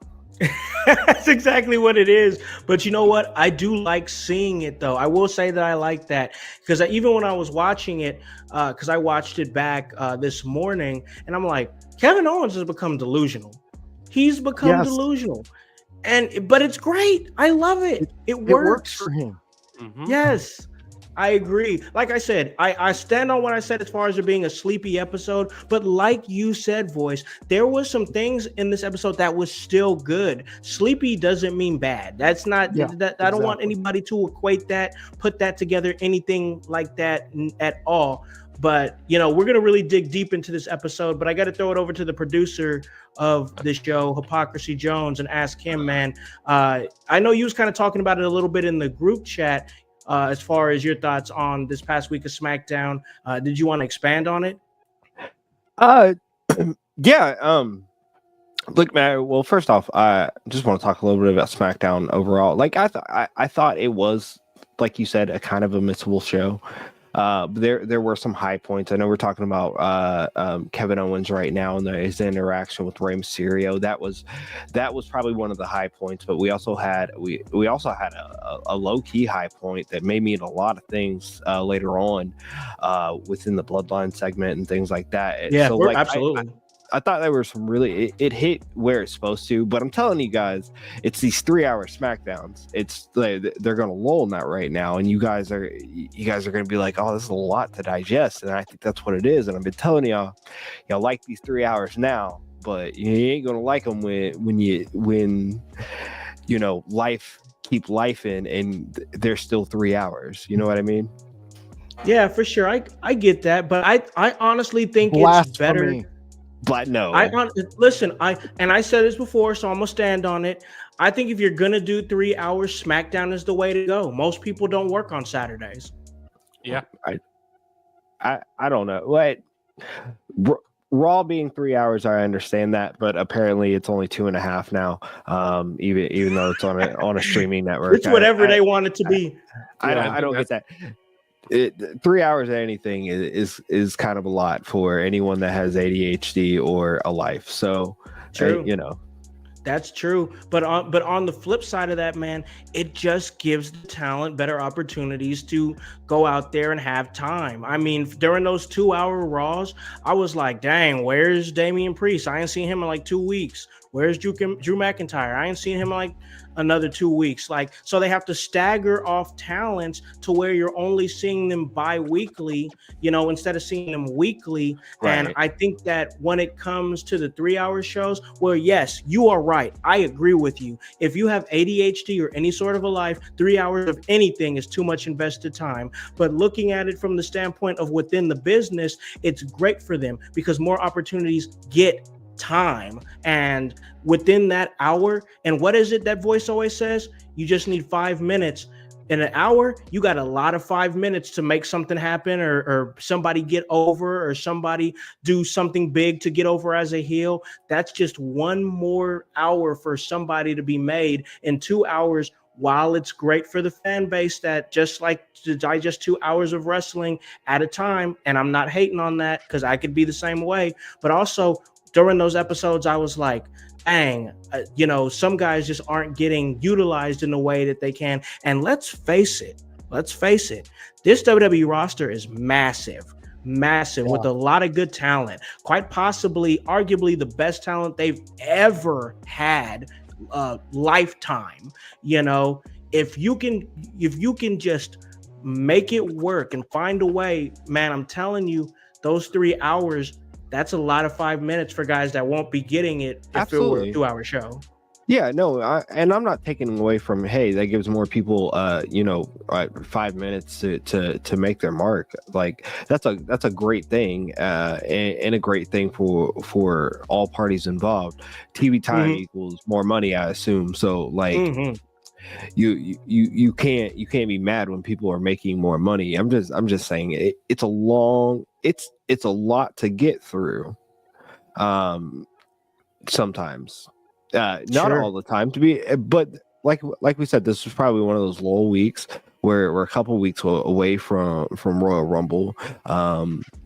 That's exactly what it is. But you know what? I do like seeing it, though. I will say that I like that, because even when I was watching it, because I watched it back this morning, and I'm like, Kevin Owens has become delusional. He's become delusional. But it's great. I love it. It works for him. Mm-hmm. Yes. I agree. Like I said, I stand on what I said as far as it being a sleepy episode. But like you said, Voice, there was some things in this episode that was still good. Sleepy doesn't mean bad. That's not. I don't want anybody to equate that, put that together, anything like that at all. But, you know, we're going to really dig deep into this episode. But I got to throw it over to the producer of this show, Hypocrisy Jones, and ask him, man. I know you was kind of talking about it a little bit in the group chat. As far as your thoughts on this past week of SmackDown, did you want to expand on it? Look, man. Well, first off, I just want to talk a little bit about SmackDown overall. Like I thought it was, like you said, a kind of a missable show. There were some high points. I know we're talking about Kevin Owens right now and his interaction with Rey Mysterio. That was probably one of the high points. But we also had a low key high point that may mean a lot of things later on within the Bloodline segment and things like that. Yeah, so, like, absolutely. I thought there were some really it hit where it's supposed to, but I'm telling you guys, it's these 3-hour SmackDowns. It's they're gonna lull in that right now, and you guys are gonna be like, oh, this is a lot to digest, and I think that's what it is. And I've been telling y'all like these 3 hours now, but you ain't gonna like them when life keep life in, and they're still 3 hours. You know what I mean? Yeah, for sure. I get that, but I honestly think it's better. But no, listen. I said this before, so I'm gonna stand on it. I think if you're gonna do 3 hours, SmackDown is the way to go. Most people don't work on Saturdays. Yeah, I don't know. What Raw being 3 hours, I understand that, but apparently it's only 2.5 now. Even though it's on a streaming network, it's whatever they want it to be. I don't get that. 3 hours of anything is kind of a lot for anyone that has ADHD or a life. So, true. That's true. But on the flip side of that, man, it just gives the talent better opportunities to go out there and have time. I mean, during those 2 hour Raws, I was like, dang, where's Damian Priest? I ain't seen him in like 2 weeks. Where's Drew McIntyre? I ain't seen him in like another 2 weeks. Like, so they have to stagger off talents to where you're only seeing them bi-weekly, you know, instead of seeing them weekly. Right. And I think that when it comes to the 3-hour shows, well, yes, you are right. I agree with you. If you have ADHD or any sort of a life, 3 hours of anything is too much invested time. But looking at it from the standpoint of within the business, it's great for them because more opportunities get time. And within that hour, and what is it that Voice always says? You just need 5 minutes. In an hour, you got a lot of 5 minutes to make something happen, or somebody get over, or somebody do something big to get over as a heel. That's just one more hour for somebody to be made in 2 hours. While it's great for the fan base that just like to digest 2 hours of wrestling at a time, and I'm not hating on that because I could be the same way, but also during those episodes, I was like, dang, you know, some guys just aren't getting utilized in the way that they can. And let's face it, this WWE roster is massive with a lot of good talent, quite possibly, arguably the best talent they've ever had, lifetime. You know, if you can just make it work and find a way, man, I'm telling you, those 3 hours, that's a lot of 5 minutes for guys that won't be getting it if Absolutely. it were a 2-hour show. Yeah, no, and I'm not taking away from, hey, that gives more people 5 minutes to make their mark. Like that's a great thing, and a great thing for all parties involved. TV time equals more money, I assume. So like you can't be mad when people are making more money. I'm just saying it's a lot to get through. Sometimes. Not all the time but like we said, this was probably one of those lull weeks where we're a couple weeks away from Royal Rumble.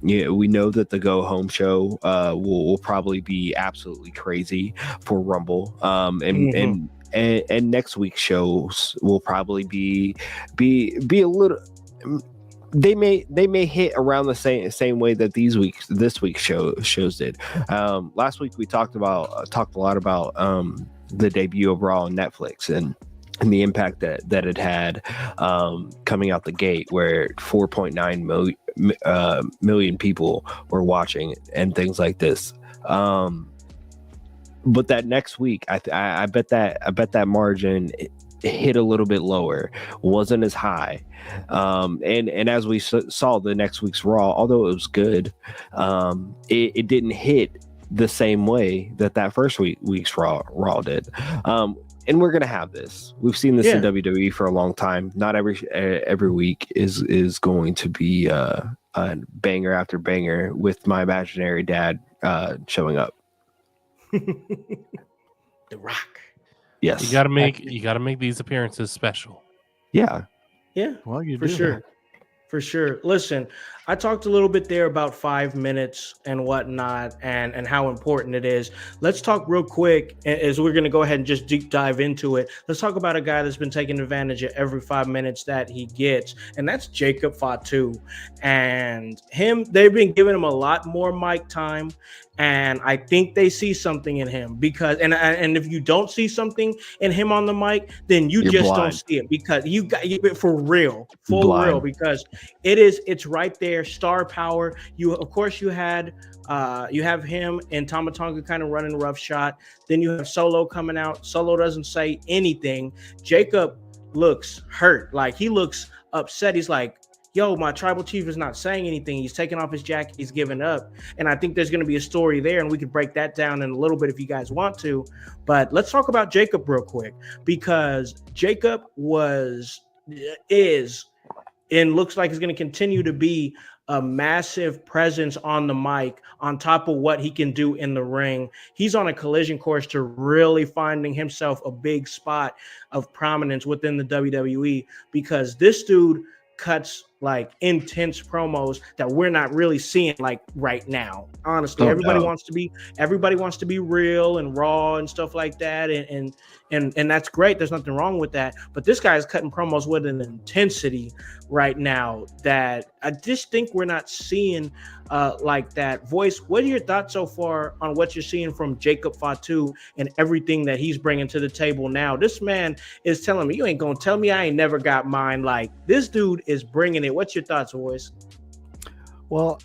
We know that the go home show will probably be absolutely crazy for Rumble. And next week's shows will probably be a little. They may hit around the same way that this week's shows did. Last week we talked a lot about the debut of Raw on Netflix and the impact that it had coming out the gate, where 4.9 million people were watching and things like this. But that next week, I bet that margin hit a little bit lower, wasn't as high, and as we saw the next week's Raw, although it was good, it didn't hit the same way that first week's Raw did. And we're gonna have this. We've seen this in WWE for a long time. Not every week is going to be a banger after banger with my imaginary dad showing up. The Rock. Yes, you gotta make these appearances special. Yeah. Well, you for do sure. that. For sure. Listen, I talked a little bit there about 5 minutes and whatnot, and how important it is. Let's talk real quick, as we're going to go ahead and just deep dive into it. Let's talk about a guy that's been taking advantage of every 5 minutes that he gets, and that's Jacob Fatu. And they've been giving him a lot more mic time, and I think they see something in him because, and if you don't see something in him on the mic, then you're just blind. Don't see it, because you for real, because it's right there, star power. You have him and Tama Tonga kind of running roughshod. Then you have Solo coming out. Solo doesn't say anything. Jacob looks hurt, like he looks upset. He's like, yo, my tribal chief is not saying anything. He's taking off his jacket. He's giving up. And I think there's going to be a story there, and we could break that down in a little bit if you guys want to. But let's talk about Jacob real quick, because Jacob is and looks like he's going to continue to be a massive presence on the mic, on top of what he can do in the ring. He's on a collision course to really finding himself a big spot of prominence within the WWE, because this dude cuts like intense promos that we're not really seeing like right now. Honestly, everybody wants to be real and raw and stuff like that, and that's great. There's nothing wrong with that. But this guy is cutting promos with an intensity right now that I just think we're not seeing like that. Voice, what are your thoughts so far on what you're seeing from Jacob Fatu and everything that he's bringing to the table now? This man is telling me, you ain't gonna tell me I ain't never got mine. Like, this dude is bringing it. What's your thoughts, Voice? Well,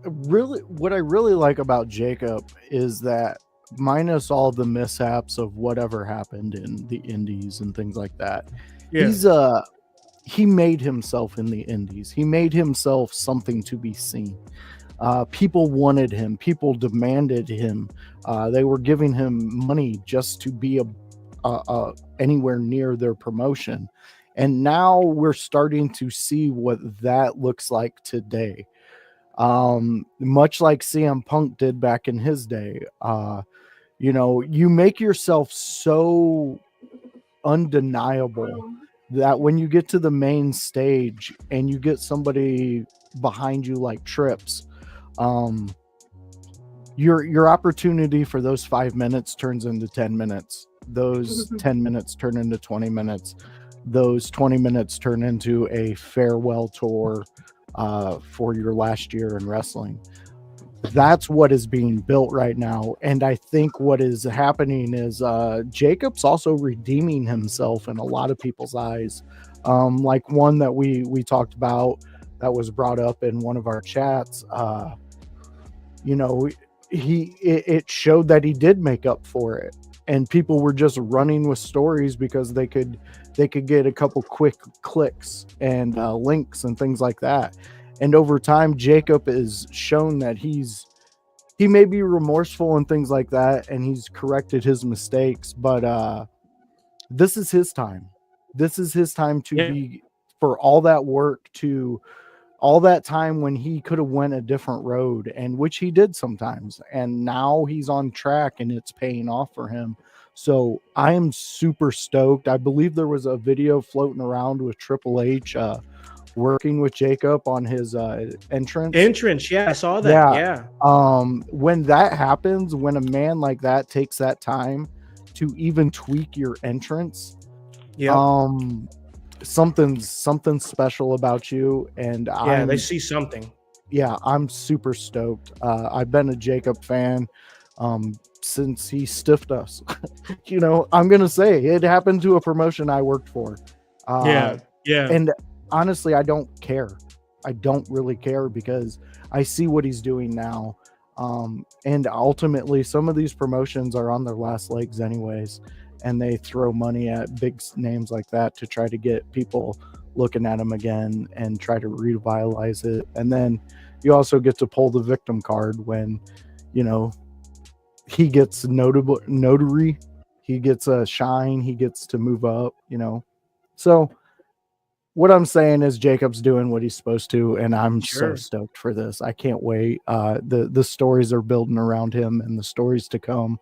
really, what I really like about Jacob is that, minus all the mishaps of whatever happened in the indies and things like that, he made himself in the indies. He made himself something to be seen. People wanted him. People demanded him. They were giving him money just to be anywhere near their promotion. And now we're starting to see what that looks like today. Much like CM Punk did back in his day. You make yourself so undeniable that when you get to the main stage and you get somebody behind you like Trips, your opportunity for those 5 minutes turns into 10 minutes. Those 10 minutes turn into 20 minutes. Those 20 minutes turn into a farewell tour for your last year in wrestling. That's what is being built right now. And I think what is happening is Jacob's also redeeming himself in a lot of people's eyes. Like one that we talked about that was brought up in one of our chats. It showed that he did make up for it. And people were just running with stories because they could get a couple quick clicks and links and things like that. And over time, Jacob is shown that he may be remorseful and things like that, and he's corrected his mistakes. But this is his time. This is his time to be, for all that work, to all that time when he could have went a different road, and which he did sometimes. And now he's on track, and it's paying off for him. So I am super stoked. I believe there was a video floating around with Triple H working with Jacob on his entrance. Yeah, I saw that. Yeah. When that happens, when a man like that takes that time to even tweak your entrance, something's special about you. And they see something. Yeah, I'm super stoked. I've been a Jacob fan since he stiffed us. I'm gonna say it happened to a promotion I worked for. And honestly, I don't care. I don't really care because I see what he's doing now. And ultimately, some of these promotions are on their last legs anyways, and they throw money at big names like that to try to get people looking at them again and try to revitalize it. And then you also get to pull the victim card when, he gets notary, he gets a shine, he gets to move up, So what I'm saying is Jacob's doing what he's supposed to, and I'm so stoked for this. I can't wait. The stories are building around him, and the stories to come.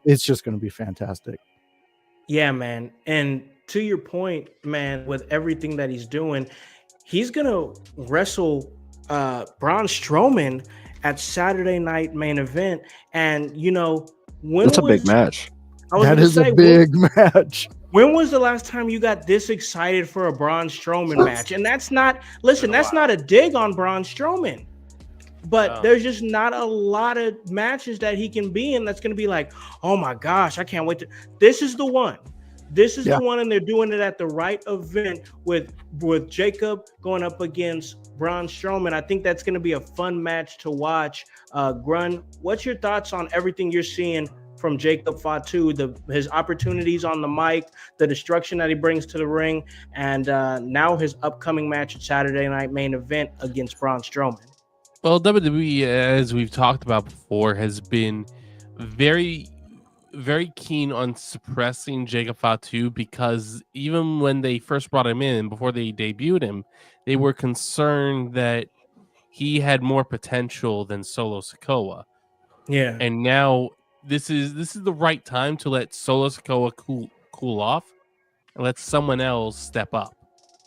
It's just going to be fantastic. Yeah, man. And to your point, man, with everything that he's doing, he's going to wrestle Braun Strowman at Saturday Night Main Event. And, that's a big match. That is a big match. When was the last time you got this excited for a Braun Strowman match? And that's not a dig on Braun Strowman, but there's just not a lot of matches that he can be in that's going to be like, oh my gosh, I can't wait. This is the one. This is the one, and they're doing it at the right event with Jacob going up against Braun Strowman. I think that's going to be a fun match to watch. Grun, what's your thoughts on everything you're seeing from Jacob Fatu, his opportunities on the mic, the destruction that he brings to the ring, and now his upcoming match at Saturday Night Main Event against Braun Strowman? Well, WWE, as we've talked about before, has been very, very keen on suppressing Jacob Fatu because even when they first brought him in, before they debuted him, they were concerned that he had more potential than Solo Sikoa. Yeah. And now this is the right time to let Solo Sikoa cool off and let someone else step up.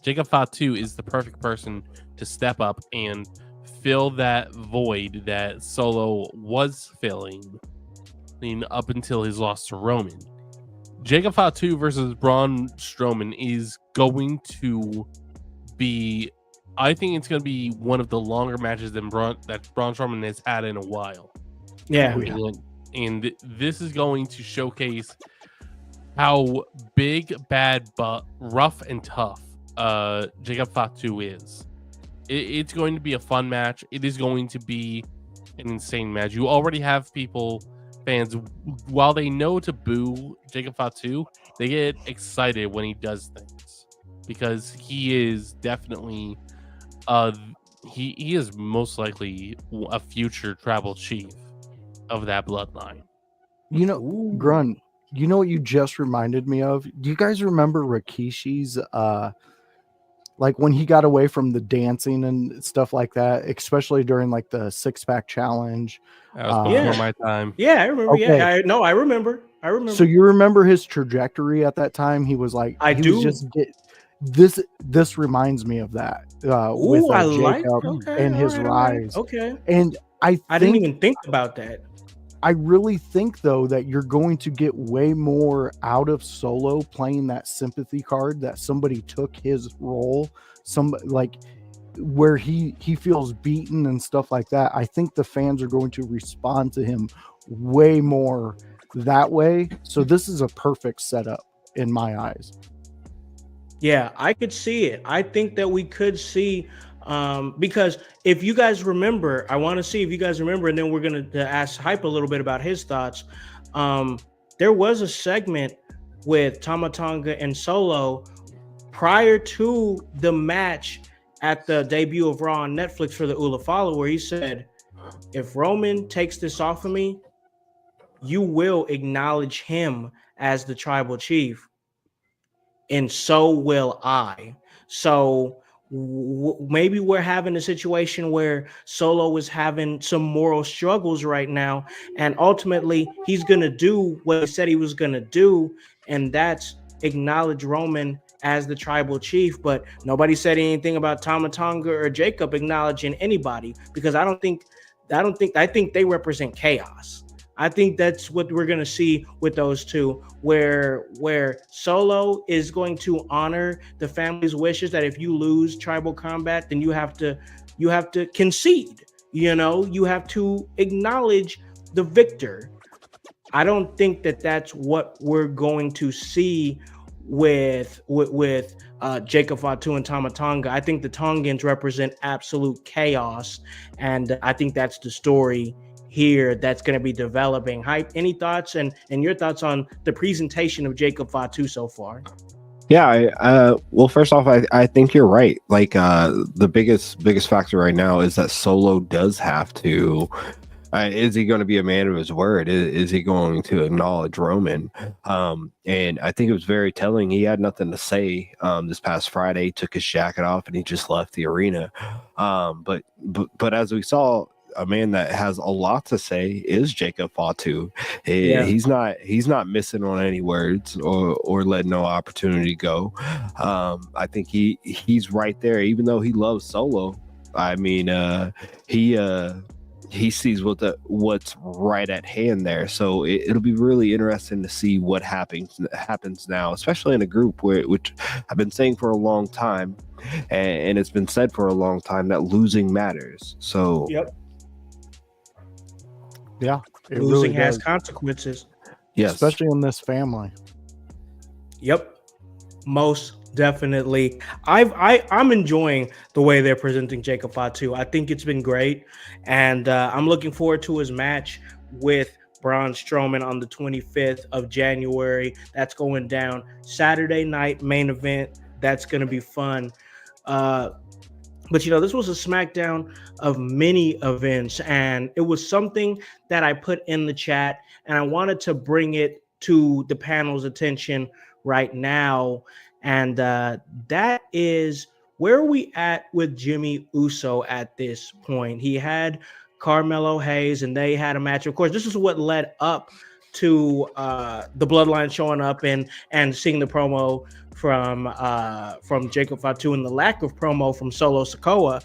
Jacob Fatu is the perfect person to step up and fill that void that Solo was filling up until his loss to Roman. Jacob Fatu versus Braun Strowman is going to be, I think it's going to be one of the longer matches that Braun Strowman has had in a while. Yeah. And this is going to showcase how big, bad, but rough and tough Jacob Fatu is. It's going to be a fun match. It is going to be an insane match. You already have fans, while they know to boo Jacob Fatu, they get excited when he does things because he is definitely he is most likely a future tribal chief of that bloodline. You know, Grun, you know what you just reminded me of? Do you guys remember Rikishi's like when he got away from the dancing and stuff like that, especially during like the 6-pack challenge? That was before my time. Yeah, I remember. Okay. Yeah, I remember. So you remember his trajectory at that time? He was like, this reminds me of that with Jacob and his rise. Okay. And I didn't even think about that. I really think though that you're going to get way more out of Solo playing that sympathy card, that somebody took his role, like where he feels beaten and stuff like that. I think the fans are going to respond to him way more that way. So this is a perfect setup in my eyes. Yeah, I could see it. I think that we could see because if you guys remember, I want to see if you guys remember, and then we're going to ask Hype a little bit about his thoughts. There was a segment with Tama Tonga and Solo prior to the match at the debut of Raw on Netflix for the Ula Follow, where he said, if Roman takes this off of me, you will acknowledge him as the tribal chief, and so will I. So maybe we're having a situation where Solo is having some moral struggles right now, and ultimately he's going to do what he said he was going to do, and that's acknowledge Roman as the tribal chief. But nobody said anything about Tama Tonga or Jacob acknowledging anybody, because I think they represent chaos. I think that's what we're going to see with those two, where Solo is going to honor the family's wishes that if you lose tribal combat, then you have to concede. You have to acknowledge the victor. I don't think that that's what we're going to see with Jacob Fatu and Tama Tonga. I think the Tongans represent absolute chaos, and I think that's the story here that's going to be developing. Hype, any thoughts and your thoughts on the presentation of Jacob Fatu so far? Yeah, well, first off, I think you're right. Like the biggest factor right now is that Solo does have to. Is he going to be a man of his word? Is he going to acknowledge Roman? And I think it was very telling. He had nothing to say this past Friday. Took his jacket off and he just left the arena. But as we saw, a man that has a lot to say is Jacob Fatu. He's not missing on any words or letting no opportunity go. I think he's right there, even though he loves Solo. I mean, he sees what's right at hand there. So it'll be really interesting to see what happens now, especially in a group which I've been saying for a long time, and it's been said for a long time that losing matters. So yep. Yeah, losing really has consequences. Yes, especially in this family. Yep, most definitely. I'm enjoying the way they're presenting Jacob Fatu. I think it's been great, and I'm looking forward to his match with Braun Strowman on the 25th of January. That's going down Saturday night main event. That's going to be fun. But this was a SmackDown of many events, and it was something that I put in the chat, and I wanted to bring it to the panel's attention right now. And that is, where are we at with Jimmy Uso at this point? He had Carmelo Hayes, and they had a match. Of course, this is what led up to the Bloodline showing up and seeing the promo from Jacob Fatu and the lack of promo from Solo Sikoa.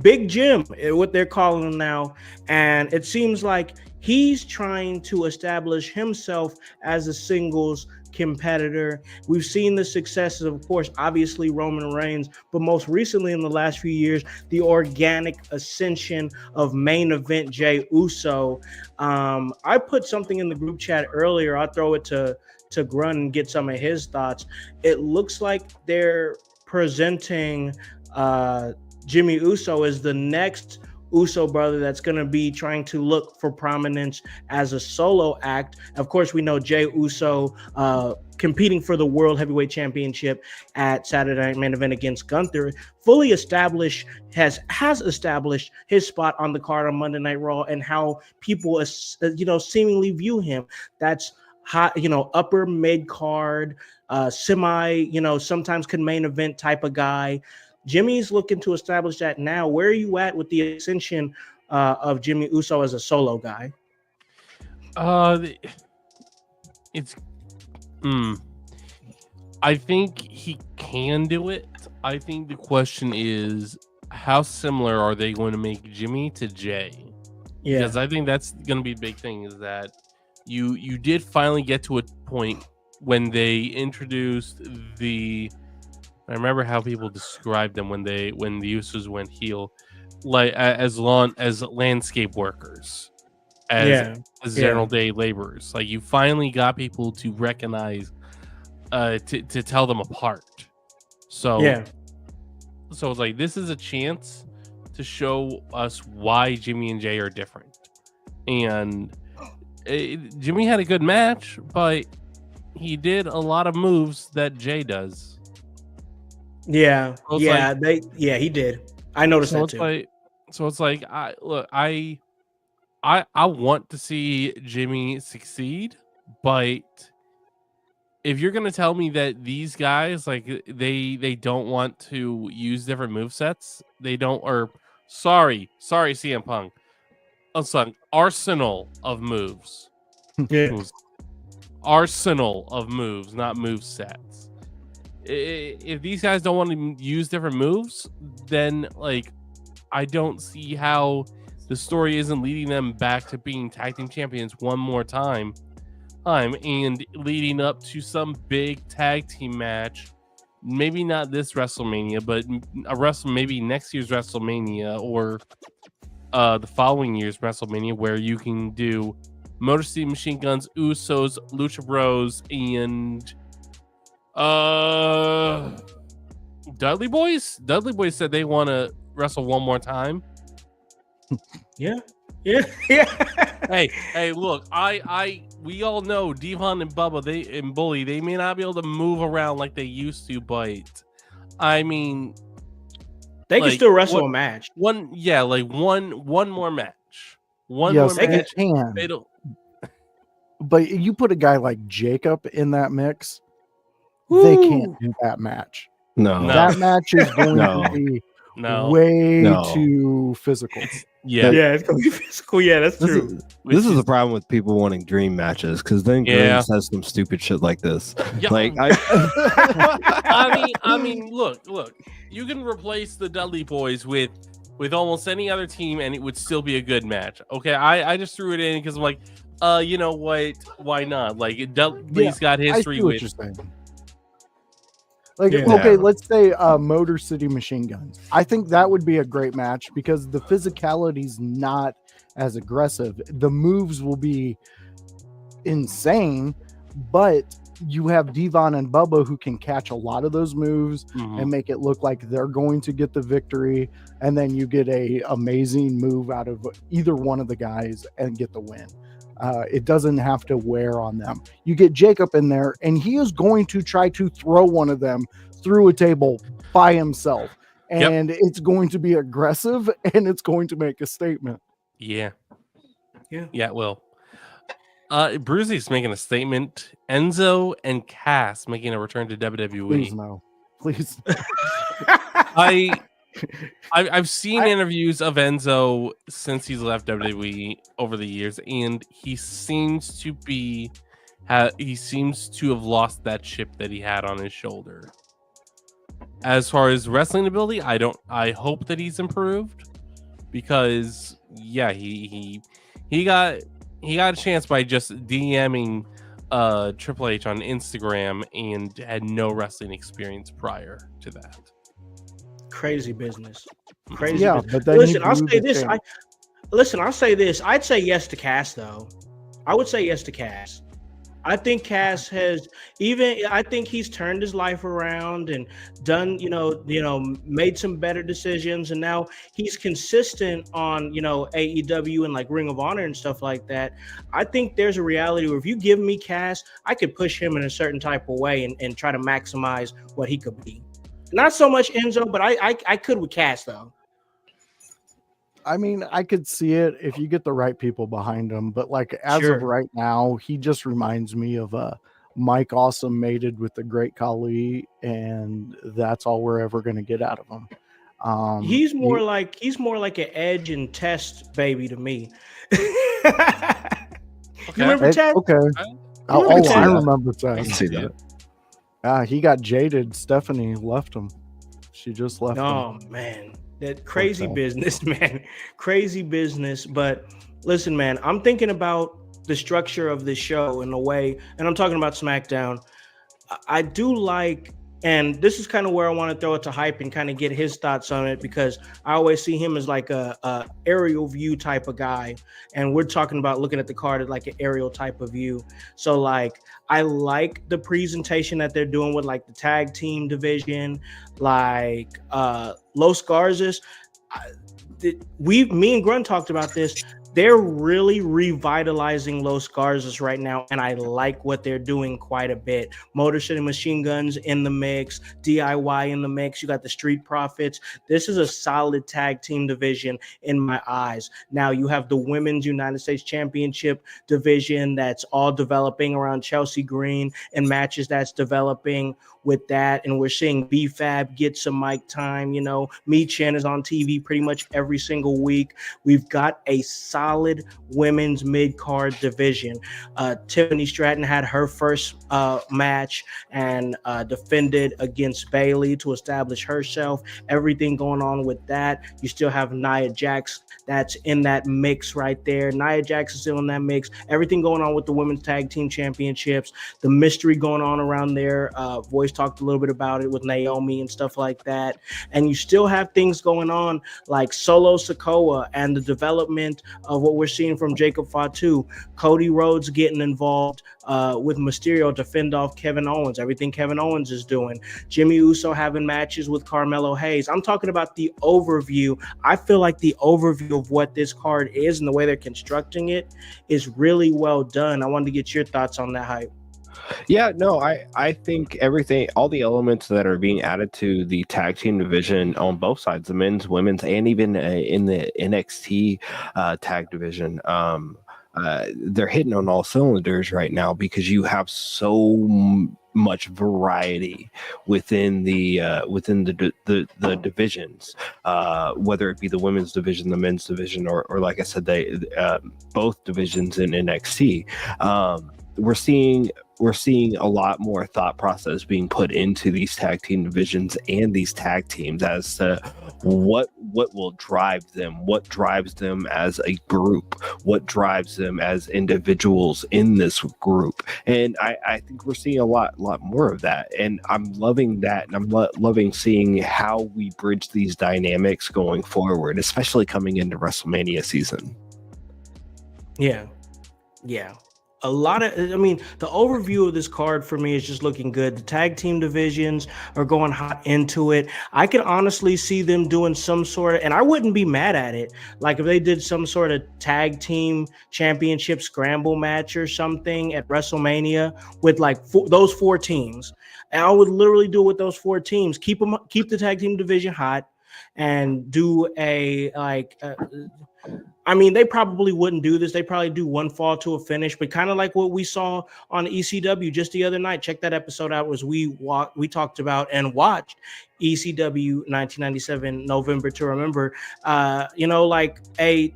Big Jim, what they're calling him now, and it seems like he's trying to establish himself as a singles competitor. We've seen the successes, of course, obviously Roman Reigns, but most recently in the last few years, the organic ascension of main event Jey Uso. I put something in the group chat earlier. I'll throw it to Grunt and get some of his thoughts. It looks like they're presenting Jimmy Uso as the next Uso brother that's going to be trying to look for prominence as a solo act. Of course, we know Jey Uso competing for the World Heavyweight Championship at Saturday Night Main Event against Gunther, fully established, has established his spot on the card on Monday Night Raw and how people, seemingly view him. That's hot, upper mid card, semi, sometimes can main event type of guy. Jimmy's looking to establish that now. Where are you at with the ascension of Jimmy Uso as a solo guy? I think he can do it. I think the question is, how similar are they going to make Jimmy to Jay? Yeah, because I think that's going to be a big thing. Is that you did finally get to a point when they introduced the. I remember how people described them when the Usos went heel, like as landscape workers, as general day laborers. Like you finally got people to recognize, to tell them apart. So it's like this is a chance to show us why Jimmy and Jay are different. And Jimmy had a good match, but he did a lot of moves that Jay does. He did. I noticed that too. So it's like I want to see Jimmy succeed, but if you're gonna tell me that these guys they don't want to use different movesets, they don't, or sorry CM Punk, arsenal of moves. Arsenal of moves, not move sets. If these guys don't want to use different moves, then I don't see how the story isn't leading them back to being tag team champions one more time and leading up to some big tag team match. Maybe not this WrestleMania, but maybe next year's WrestleMania or the following year's WrestleMania, where you can do Motor City Machine Guns, Usos, Lucha Bros, and Dudley Boys said they want to wrestle one more time. Yeah. Hey, look, we all know Devon and Bubba, and Bully, they may not be able to move around like they used to, but I mean, they can still wrestle a match. One more match. They can. But you put a guy like Jacob in that mix, they can't do that match. No. That match is going to be too physical. It's going to be physical. Yeah, that's true. This is the problem with people wanting dream matches, because then Green says some stupid shit like this. Yeah. I mean, look, you can replace the Dudley Boys with almost any other team, and it would still be a good match. Okay, I just threw it in because I'm like, you know what? Why not? Dudley's got history with. Okay, let's say Motor City Machine Guns. I think that would be a great match because the physicality's not as aggressive. The moves will be insane, but you have Devon and Bubba who can catch a lot of those moves and make it look like they're going to get the victory, and then you get a amazing move out of either one of the guys and get the win. It doesn't have to wear on them. You get Jacob in there, and he is going to try to throw one of them through a table by himself. And it's going to be aggressive, and it's going to make a statement. Yeah, it will. Brucey's making a statement. Enzo and Cass making a return to WWE. Please no. Please. I've seen interviews of Enzo since he's left WWE over the years, and he seems to have lost that chip that he had on his shoulder. As far as wrestling ability, I hope that he's improved, because he got a chance by just DMing Triple H on Instagram and had no wrestling experience prior to that. Crazy business. Yeah, but then listen, I'll say this. I'll say this. I'd say yes to Cass, though. I would say yes to Cass. I think Cass I think he's turned his life around and done, made some better decisions. And now he's consistent on, AEW and like Ring of Honor and stuff like that. I think there's a reality where if you give me Cass, I could push him in a certain type of way and try to maximize what he could be. Not so much Enzo, but I could with Cass, though. I mean, I could see it if you get the right people behind him, but like as of right now, he just reminds me of Mike Awesome mated with the Great Khali, and that's all we're ever going to get out of him. He's more like an Edge and Test baby to me. Okay. You remember Test? Okay. I remember Test. I see that. He got jaded. Stephanie left him. She just left him. Oh man. That crazy business, man. Crazy business. But listen, man, I'm thinking about the structure of this show in a way, and I'm talking about SmackDown. I do like, and this is kind of where I want to throw it to Hype and kind of get his thoughts on it, because I always see him as like a aerial view type of guy. And we're talking about looking at the card at like an aerial type of view. So like, I like the presentation that they're doing with like the tag team division, like Los Garzas. Me and Grunt talked about this. They're really revitalizing Los Garzas right now, and I like what they're doing quite a bit. Motor City Machine Guns in the mix, DIY in the mix. You got the Street Profits. This is a solid tag team division in my eyes. Now you have the Women's United States Championship division that's all developing around Chelsea Green and matches that's developing with that, and we're seeing BFAB get some mic time. Me Chen is on TV pretty much every single week. We've got a solid women's mid-card division. Tiffany Stratton had her first match and defended against Bayley to establish herself. Everything going on with that. You still have Nia Jax that's in that mix right there. Nia Jax is still in that mix. Everything going on with the Women's Tag Team Championships. The mystery going on around there. Voice talked a little bit about it with Naomi and stuff like that. And you still have things going on like Solo Sikoa and the development of what we're seeing from Jacob Fatu. Cody Rhodes getting involved with Mysterio to fend off Kevin Owens. Everything Kevin Owens is doing. Jimmy Uso having matches with Carmelo Hayes. I'm talking about the overview. I feel like the overview of what this card is and the way they're constructing it is really well done. I wanted to get your thoughts on that, Hype. Yeah, no, I think everything, all the elements that are being added to the tag team division on both sides, the men's, women's, and even in the NXT tag division, they're hitting on all cylinders right now, because you have so much variety within the divisions, whether it be the women's division, the men's division, or like I said, both divisions in NXT. We're seeing a lot more thought process being put into these tag team divisions and these tag teams as to what will drive them, what drives them as a group, what drives them as individuals in this group. And I think we're seeing a lot more of that. And I'm loving that. And I'm loving seeing how we bridge these dynamics going forward, especially coming into WrestleMania season. Yeah. The overview of this card for me is just looking good. The tag team divisions are going hot into it. I can honestly see them doing some sort of, and I wouldn't be mad at it, like if they did some sort of tag team championship scramble match or something at WrestleMania with like those four teams. And I would literally do it with those four teams. Keep the tag team division hot and do I mean, they probably wouldn't do this. They probably do one fall to a finish, but kind of like what we saw on ECW just the other night. Check that episode out. Was we talked about and watched ECW 1997 November to Remember. Like a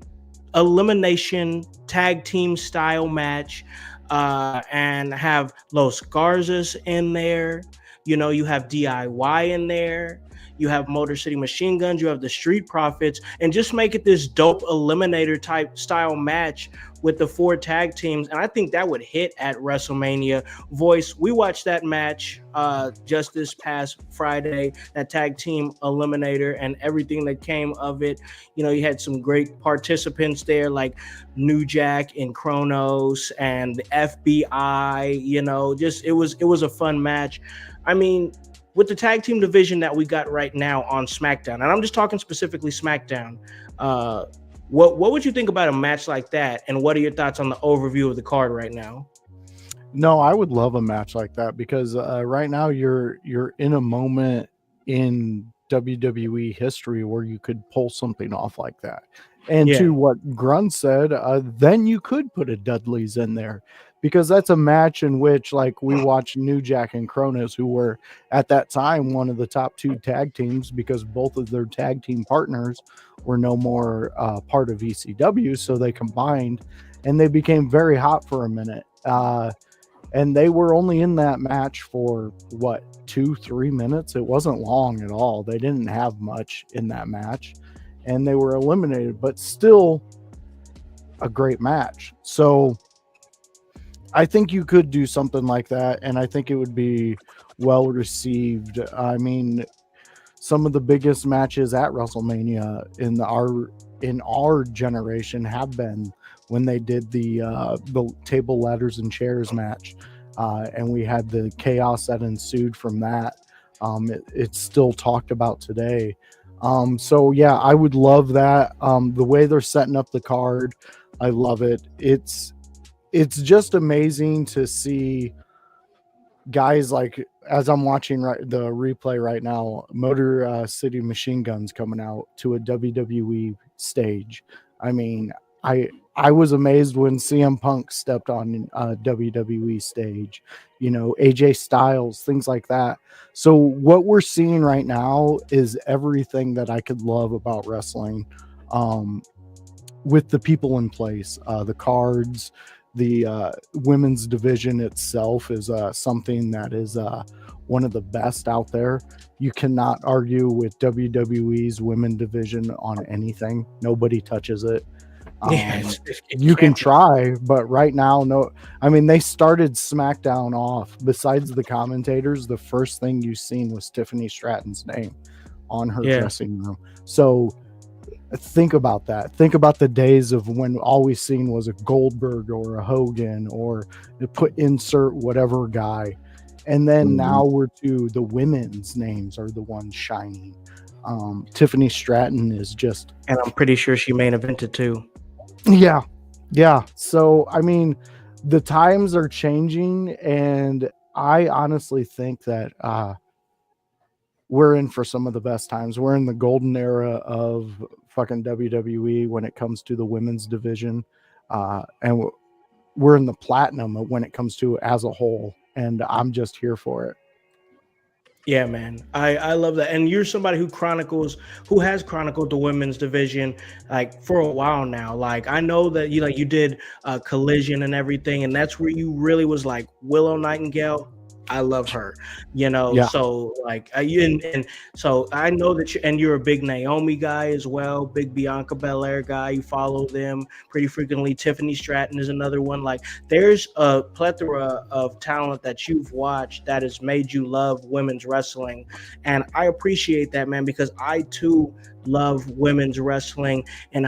elimination tag team style match, and have Los Garzas in there. You have DIY in there. You have Motor City Machine Guns. You have the Street Profits, and just make it this dope eliminator type style match with the 4 tag teams. And I think that would hit at WrestleMania. Voice, we watched that match just this past Friday, that tag team eliminator and everything that came of it. You had some great participants there like New Jack and Kronos and the FBI. Just it was a fun match. I mean, with the tag team division that we got right now on SmackDown, and I'm just talking specifically SmackDown, what would you think about a match like that? And what are your thoughts on the overview of the card right now? No, I would love a match like that because right now you're in a moment in WWE history where you could pull something off like that. And to what Grun said, then you could put a Dudley's in there because that's a match in which, like, we watched New Jack and Kronos, who were at that time one of the top 2 tag teams because both of their tag team partners were no more part of ECW. So they combined and they became very hot for a minute. And they were only in that match for 2-3 minutes. It wasn't long at all. They didn't have much in that match and they were eliminated, but still a great match. So I think you could do something like that, and I think it would be well received. I mean, some of the biggest matches at WrestleMania in our generation have been when they did the table, ladders, and chairs match, and we had the chaos that ensued from that. It's still talked about today. So yeah, I would love that. The way they're setting up the card, I love it. It's just amazing to see guys like, as I'm watching the replay right now, Motor City Machine Guns coming out to a WWE stage. I mean, I was amazed when CM Punk stepped on a WWE stage, AJ Styles, things like that. So what we're seeing right now is everything that I could love about wrestling, with the people in place, the cards, the women's division itself is something that is one of the best out there. You cannot argue with WWE's women division on anything. Nobody touches it. You can try, but right now, no. I mean, they started SmackDown off. Besides the commentators, the first thing you seen was Tiffany Stratton's name on her dressing room. So think about that. Think about the days of when all we seen was a Goldberg or a Hogan or insert whatever guy. And then now we're to the women's names are the ones shining. Tiffany Stratton is just... And I'm pretty sure she main evented too. Yeah. So, I mean, the times are changing, and I honestly think that we're in for some of the best times. We're in the golden era of fucking WWE when it comes to the women's division, and we're in the platinum when it comes to as a whole, and I'm just here for it. Yeah, man. I love that. And you're somebody who has chronicled the women's division like for a while now. Like, I know that you did Collision and everything, and that's where you really was like, Willow Nightingale, I love her, so like, and so I know that you're a big Naomi guy as well, big Bianca Belair guy. You follow them pretty frequently. Tiffany Stratton is another one. Like, there's a plethora of talent that you've watched that has made you love women's wrestling. And I appreciate that, man, because I too love women's wrestling. And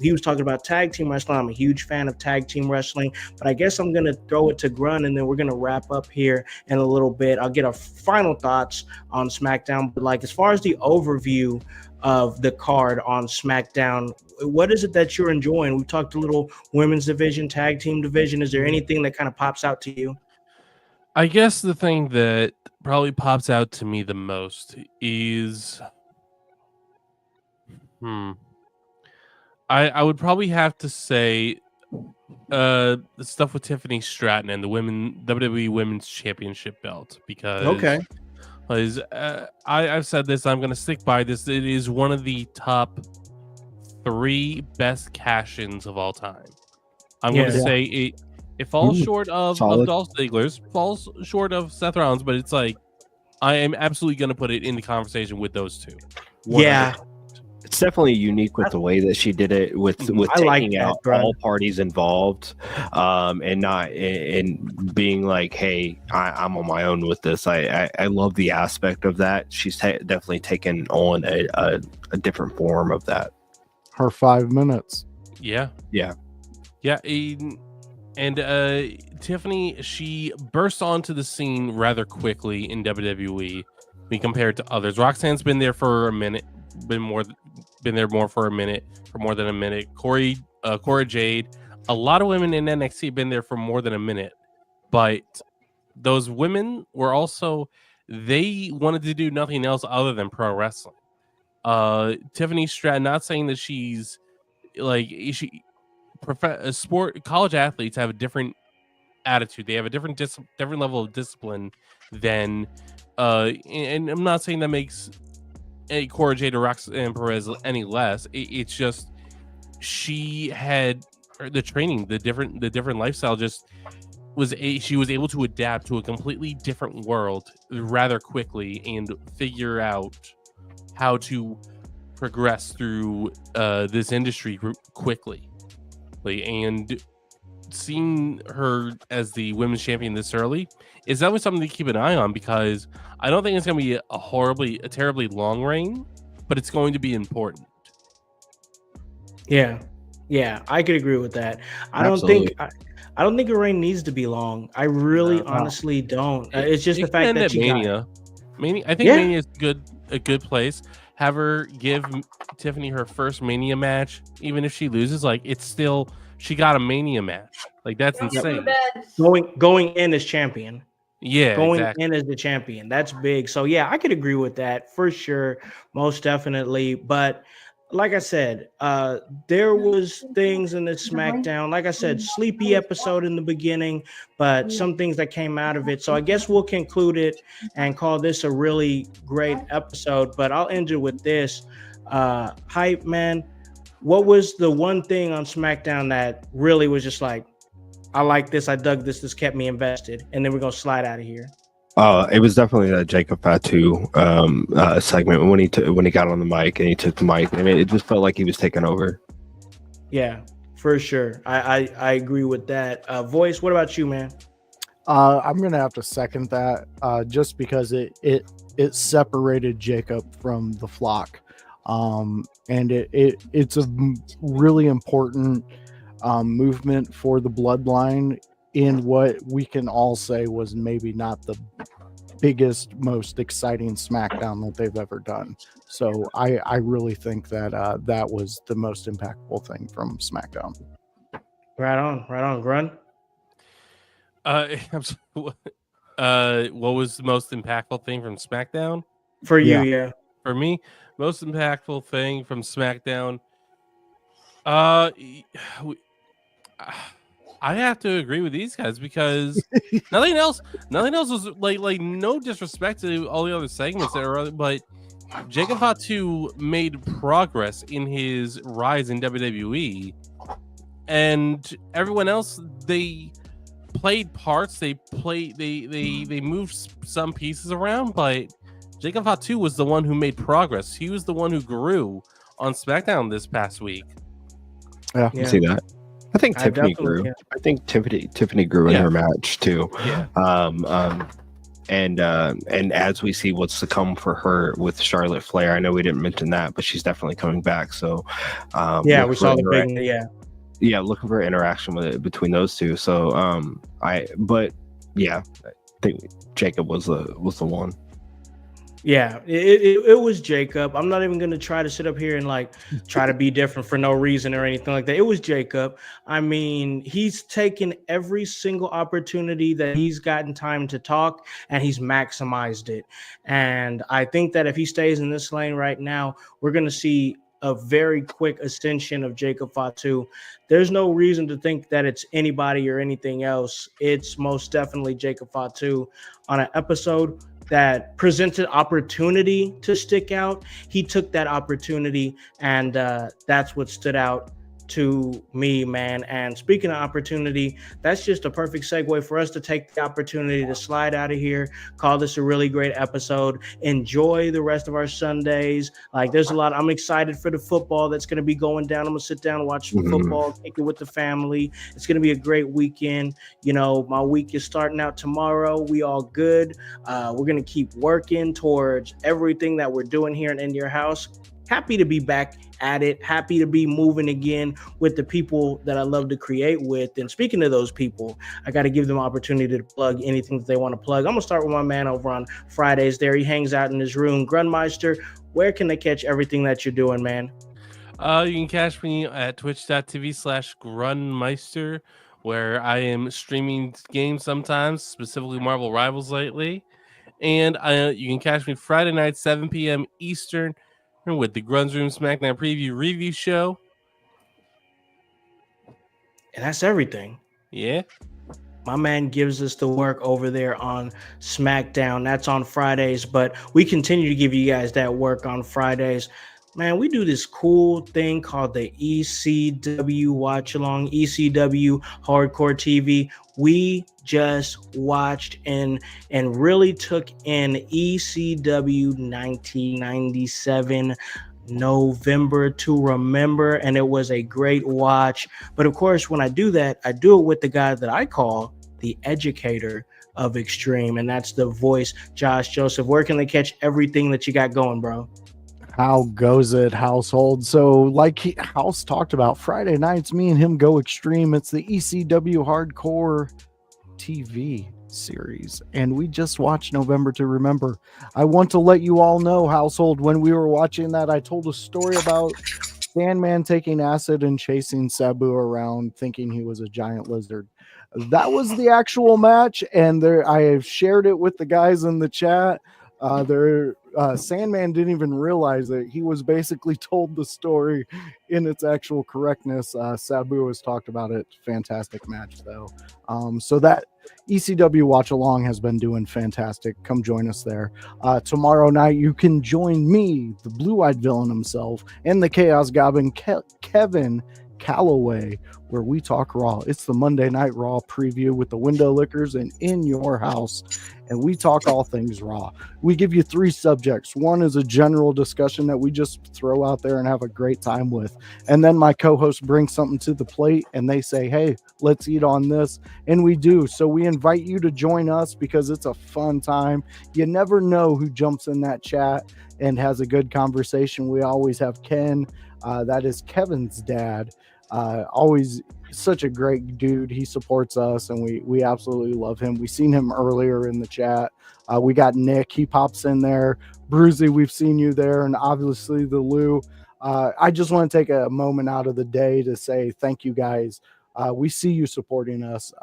he was talking about tag team wrestling. I'm a huge fan of tag team wrestling, but I guess I'm going to throw it to Grun, and then we're going to wrap up here in a little bit. I'll get our final thoughts on SmackDown, but like, as far as the overview of the card on SmackDown, what is it that you're enjoying? We've talked a little women's division, tag team division. Is there anything that kind of pops out to you? I guess the thing that probably pops out to me the most is I would probably have to say the stuff with Tiffany Stratton and the WWE Women's Championship belt because I've said this, I'm going to stick by this. It is one of the top 3 best cash-ins of all time. I'm going to say it falls short of Dolph Ziggler's, falls short of Seth Rollins, but it's like I am absolutely going to put it in the conversation with those two. 100%. Yeah. It's definitely unique with the way that she did it with taking out all parties involved, and not and being like, "Hey, I'm on my own with this." I love the aspect of that. She's definitely taken on a different form of that. Her 5 minutes. Yeah. And Tiffany, she burst onto the scene rather quickly in WWE. When compared to others, Roxanne's been there for a minute. Been there more for a minute, for more than a minute. Cora Jade, a lot of women in NXT have been there for more than a minute, but those women were also, they wanted to do nothing else other than pro wrestling. Tiffany Stratton, not saying that she's like college athletes have a different attitude. They have a different level of discipline than and I'm not saying that makes Cora Jade or Roxanne Perez any less. It's just she had the training, the different lifestyle. Just she was able to adapt to a completely different world rather quickly and figure out how to progress through this industry quickly. And seeing her as the women's champion this early is definitely something to keep an eye on, because I don't think it's going to be a terribly long reign, but it's going to be important. Yeah, I could agree with that. I don't think a reign needs to be long. I really, honestly don't. It's just the fact that she Mania. I think Mania is a good place. Have her give Tiffany her first Mania match, even if she loses. Like, it's still, she got a Mania match. Like, that's insane. Going in as champion. Yeah, going in as the champion. That's big. So yeah, I could agree with that for sure, most definitely. But like I said, there was things in the SmackDown, like I said, sleepy episode in the beginning, but some things that came out of it. So I guess we'll conclude it and call this a really great episode. But I'll end it with this. Hype man, what was the one thing on SmackDown that really was just like, I like this, I dug this, this kept me invested, and then we're gonna slide out of here? It was definitely that Jacob Fatu segment when he got on the mic and he took the mic. I mean, it just felt like he was taking over. Yeah, for sure. I agree with that. Voice, what about you, man? I'm gonna have to second that, just because it separated Jacob from the flock, and it's a really important movement for the bloodline in what we can all say was maybe not the biggest, most exciting SmackDown that they've ever done. So I really think that that was the most impactful thing from SmackDown. Right on, Grun. What was the most impactful thing from SmackDown? For you, yeah. For me, most impactful thing from SmackDown. I have to agree with these guys, because nothing else was like no disrespect to all the other segments there, but Jacob Fatu made progress in his rise in WWE, and everyone else, they played parts, they moved some pieces around, but Jacob Fatu was the one who made progress. He was the one who grew on SmackDown this past week. Yeah, I see that. I think Tiffany grew. Yeah. I think Tiffany grew in her match too. Yeah. And as we see what's to come for her with Charlotte Flair, I know we didn't mention that, but she's definitely coming back. So we saw the big looking for interaction between those two. So I think Jacob was the one. Yeah, it was Jacob. I'm not even going to try to sit up here and like try to be different for no reason or anything like that. It was Jacob. I mean, he's taken every single opportunity that he's gotten time to talk, and he's maximized it. And I think that if he stays in this lane right now, we're going to see a very quick ascension of Jacob Fatu. There's no reason to think that it's anybody or anything else. It's most definitely Jacob Fatu on an episode that presented opportunity to stick out. He took that opportunity, and that's what stood out to me, man. And speaking of opportunity, that's just a perfect segue for us to take the opportunity to slide out of here, call this a really great episode, enjoy the rest of our Sundays. Like, there's a lot. I'm excited for the football that's going to be going down. I'm going to sit down and watch football, kick it with the family. It's going to be a great weekend. You know, my week is starting out tomorrow. We all good. We're going to keep working towards everything that we're doing here in Your House. Happy to be back at it. Happy to be moving again with the people that I love to create with. And speaking of those people, I got to give them opportunity to plug anything that they want to plug. I'm going to start with my man over on Fridays there. He hangs out in his room. Grunmeister, where can they catch everything that you're doing, man? You can catch me at twitch.tv/Grunmeister, where I am streaming games sometimes, specifically Marvel Rivals lately. And you can catch me Friday night, 7 p.m. Eastern, with the Grun's Room SmackDown Preview Review Show. And that's everything. Yeah. My man gives us the work over there on SmackDown. That's on Fridays, but we continue to give you guys that work on Fridays. Man, we do this cool thing called the ECW Watch Along, ECW Hardcore TV. We just watched and really took in ECW 1997 November to Remember, and it was a great watch. But of course, when I do that, I do it with the guy that I call the educator of Extreme, and that's the voice, Josh Joseph. Where can they catch everything that you got going, bro? How goes it, household? So like House talked about, Friday nights, me and him go Extreme. It's the ECW Hardcore TV series, and we just watched November to Remember. I want to let you all know, household, when we were watching that, I told a story about Sandman taking acid and chasing Sabu around thinking he was a giant lizard. That was the actual match, and I have shared it with the guys in the chat. Sandman didn't even realize it. He was basically told the story in its actual correctness. Sabu has talked about it. Fantastic match, though. So that ECW Watch Along has been doing fantastic. Come join us there. Tomorrow night, you can join me, the blue-eyed villain himself, and the Chaos Goblin, Kevin Calloway, where we talk Raw. It's the Monday Night Raw preview with the Window Lickers and In Your House, and we talk all things Raw. We give you 3 subjects. One is a general discussion that we just throw out there and have a great time with, and then my co-host brings something to the plate and they say, hey, let's eat on this, and we do. So we invite you to join us because it's a fun time. You never know who jumps in that chat and has a good conversation. We always have Ken, that is Kevin's dad. Always such a great dude. He supports us, and we absolutely love him. We've seen him earlier in the chat. We got Nick. He pops in there. Bruzy, we've seen you there, and obviously the Lou. I just want to take a moment out of the day to say thank you guys. We see you supporting us.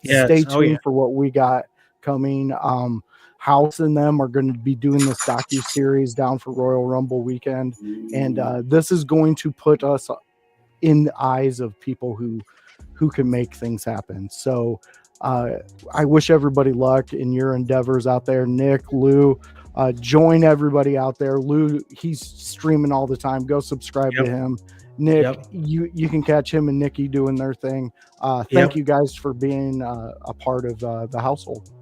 Yes. Stay tuned for what we got coming. House and them are going to be doing this docu-series down for Royal Rumble weekend, and this is going to put us in the eyes of people who can make things happen. So I wish everybody luck in your endeavors out there. Nick, Lou, join everybody out there. Lou, he's streaming all the time. Go subscribe to him. Nick, you can catch him and Nikki doing their thing. Thank you guys for being a part of the household.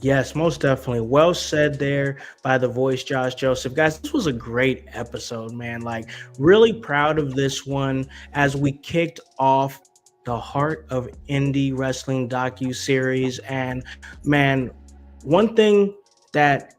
Yes, most definitely. Well said there by the voice, Josh Joseph. Guys, this was a great episode, man. Like, really proud of this one as we kicked off the Heart of Indie Wrestling docu-series. And, man, one thing that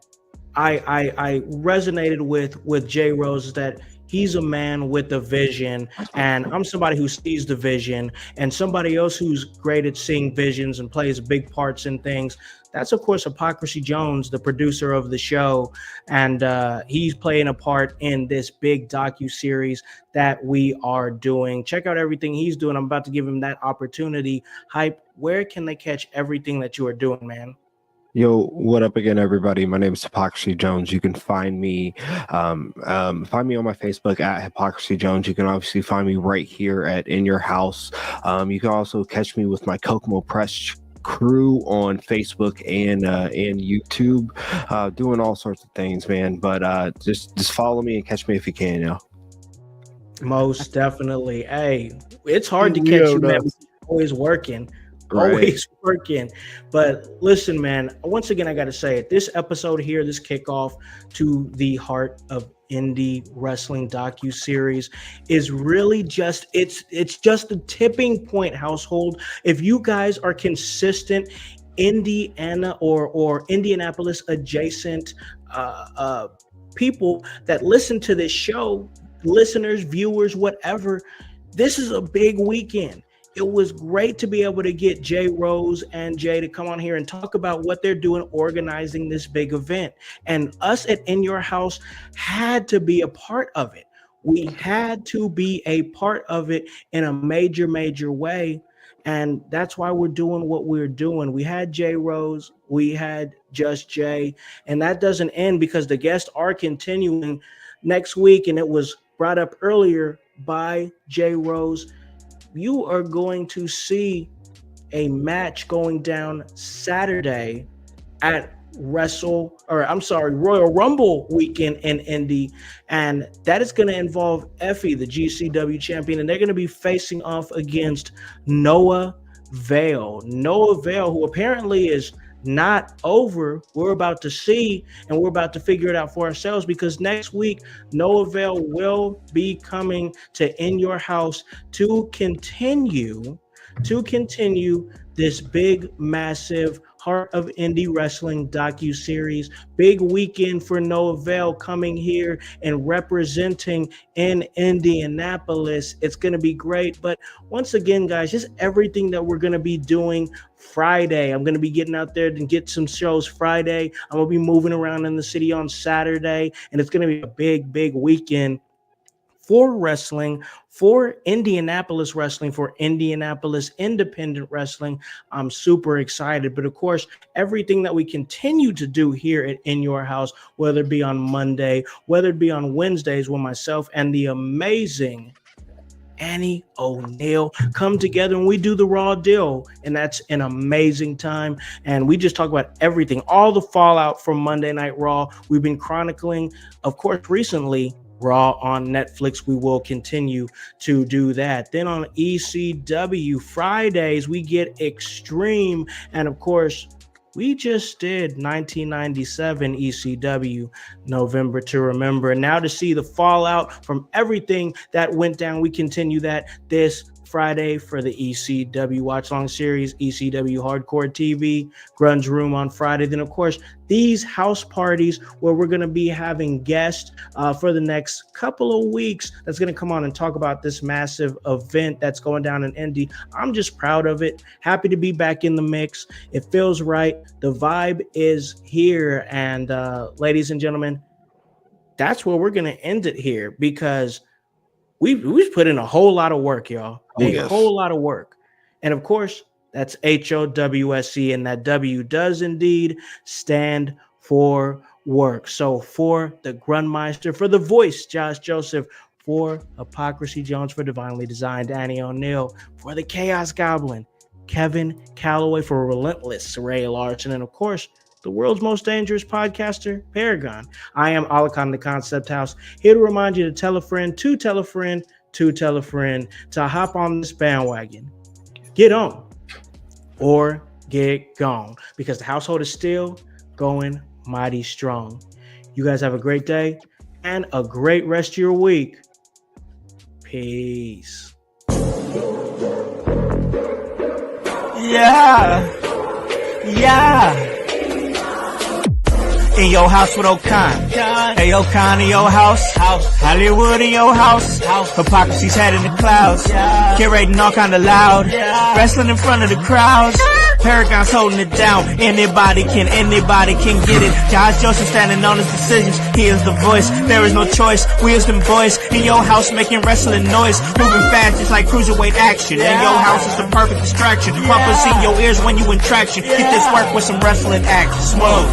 I resonated with Jay Rose is that he's a man with a vision, and I'm somebody who sees the vision, and somebody else who's great at seeing visions and plays big parts in things. That's, of course, Hypocrisy Jones, the producer of the show, and he's playing a part in this big docu-series that we are doing. Check out everything he's doing. I'm about to give him that opportunity. Hype, where can they catch everything that you are doing, man? Yo, what up again, everybody? My name is Hypocrisy Jones. You can find me on my Facebook at Hypocrisy Jones. You can obviously find me right here at In Your House. You can also catch me with my Kokomo Press crew on Facebook and YouTube, doing all sorts of things, man. But just follow me and catch me if you can, yo. Most definitely. Hey, it's hard to catch you, man. Always working. Always working. But listen, man, once again, I got to say it. This episode here, this kickoff to the Heart of Indie Wrestling docu-series is really just, it's just a tipping point, household. If you guys are consistent Indiana or Indianapolis adjacent people that listen to this show, listeners, viewers, whatever, this is a big weekend. It was great to be able to get Jay Rose and Jay to come on here and talk about what they're doing organizing this big event. And us at In Your House had to be a part of it. We had to be a part of it in a major, major way. And that's why we're doing what we're doing. We had Jay Rose, we had Just Jay, and that doesn't end because the guests are continuing next week. And it was brought up earlier by Jay Rose. You are going to see a match going down Saturday at Royal Rumble weekend in Indy. And that is going to involve Effie, the GCW champion, and they're going to be facing off against Noah Vale. Noah Vale, who apparently is not over. We're about to see, and we're about to figure it out for ourselves, because next week Noah Vale will be coming to In Your House to continue this big, massive Heart of Indie Wrestling docu-series. Big weekend for Noah Vale coming here and representing in Indianapolis. It's going to be great. But once again, guys, just everything that we're going to be doing Friday. I'm going to be getting out there and get some shows Friday. I'm going to be moving around in the city on Saturday. And it's going to be a big, big weekend for wrestling, for Indianapolis wrestling, for Indianapolis independent wrestling. I'm super excited. But of course, everything that we continue to do here at In Your House, whether it be on Monday, whether it be on Wednesdays, when myself and the amazing Annie O'Neill come together and we do the Raw Deal, and that's an amazing time. And we just talk about everything, all the fallout from Monday Night Raw. We've been chronicling, of course, recently Raw on Netflix. We will continue to do that. Then on ECW Fridays, we get Extreme. And of course, we just did 1997 ECW, November to Remember. And now to see the fallout from everything that went down, we continue that this Friday for the ECW Watch Long Series, ECW Hardcore TV, Grunge Room on Friday. Then, of course, these house parties where we're going to be having guests for the next couple of weeks that's going to come on and talk about this massive event that's going down in Indy. I'm just proud of it. Happy to be back in the mix. It feels right. The vibe is here. And ladies and gentlemen, that's where we're going to end it here, because we've put in a whole lot of work, y'all. Whole lot of work. And of course, that's HOWSE, and that W does indeed stand for work. So for the Grunmeister, for the voice, Josh Joseph, for Hypocrisy Jones, for Divinely Designed, Annie O'Neill, for the Chaos Goblin, Kevin Calloway, for Relentless, Ray Larson, and of course, the world's most dangerous podcaster, Paragon. I am Alakan, the Concept House, here to remind you to tell a friend, to tell a friend, to tell a friend, to hop on this bandwagon. Get on or get gone, because the household is still going mighty strong. You guys have a great day and a great rest of your week. Peace. Yeah. In your house with Okan. Hey, Okan in your house. Hollywood in your house. Hypocrisy's head in the clouds. Curating all kind of loud. Wrestling in front of the crowds. Paragon's holding it down. Anybody can get it. Josh Joseph standing on his decisions. He is the voice. There is no choice. We as them boys in your house making wrestling noise. Moving fast just like cruiserweight action. And your house is the perfect distraction. Pumpers in your ears when you in traction. Get this work with some wrestling action. Smoke.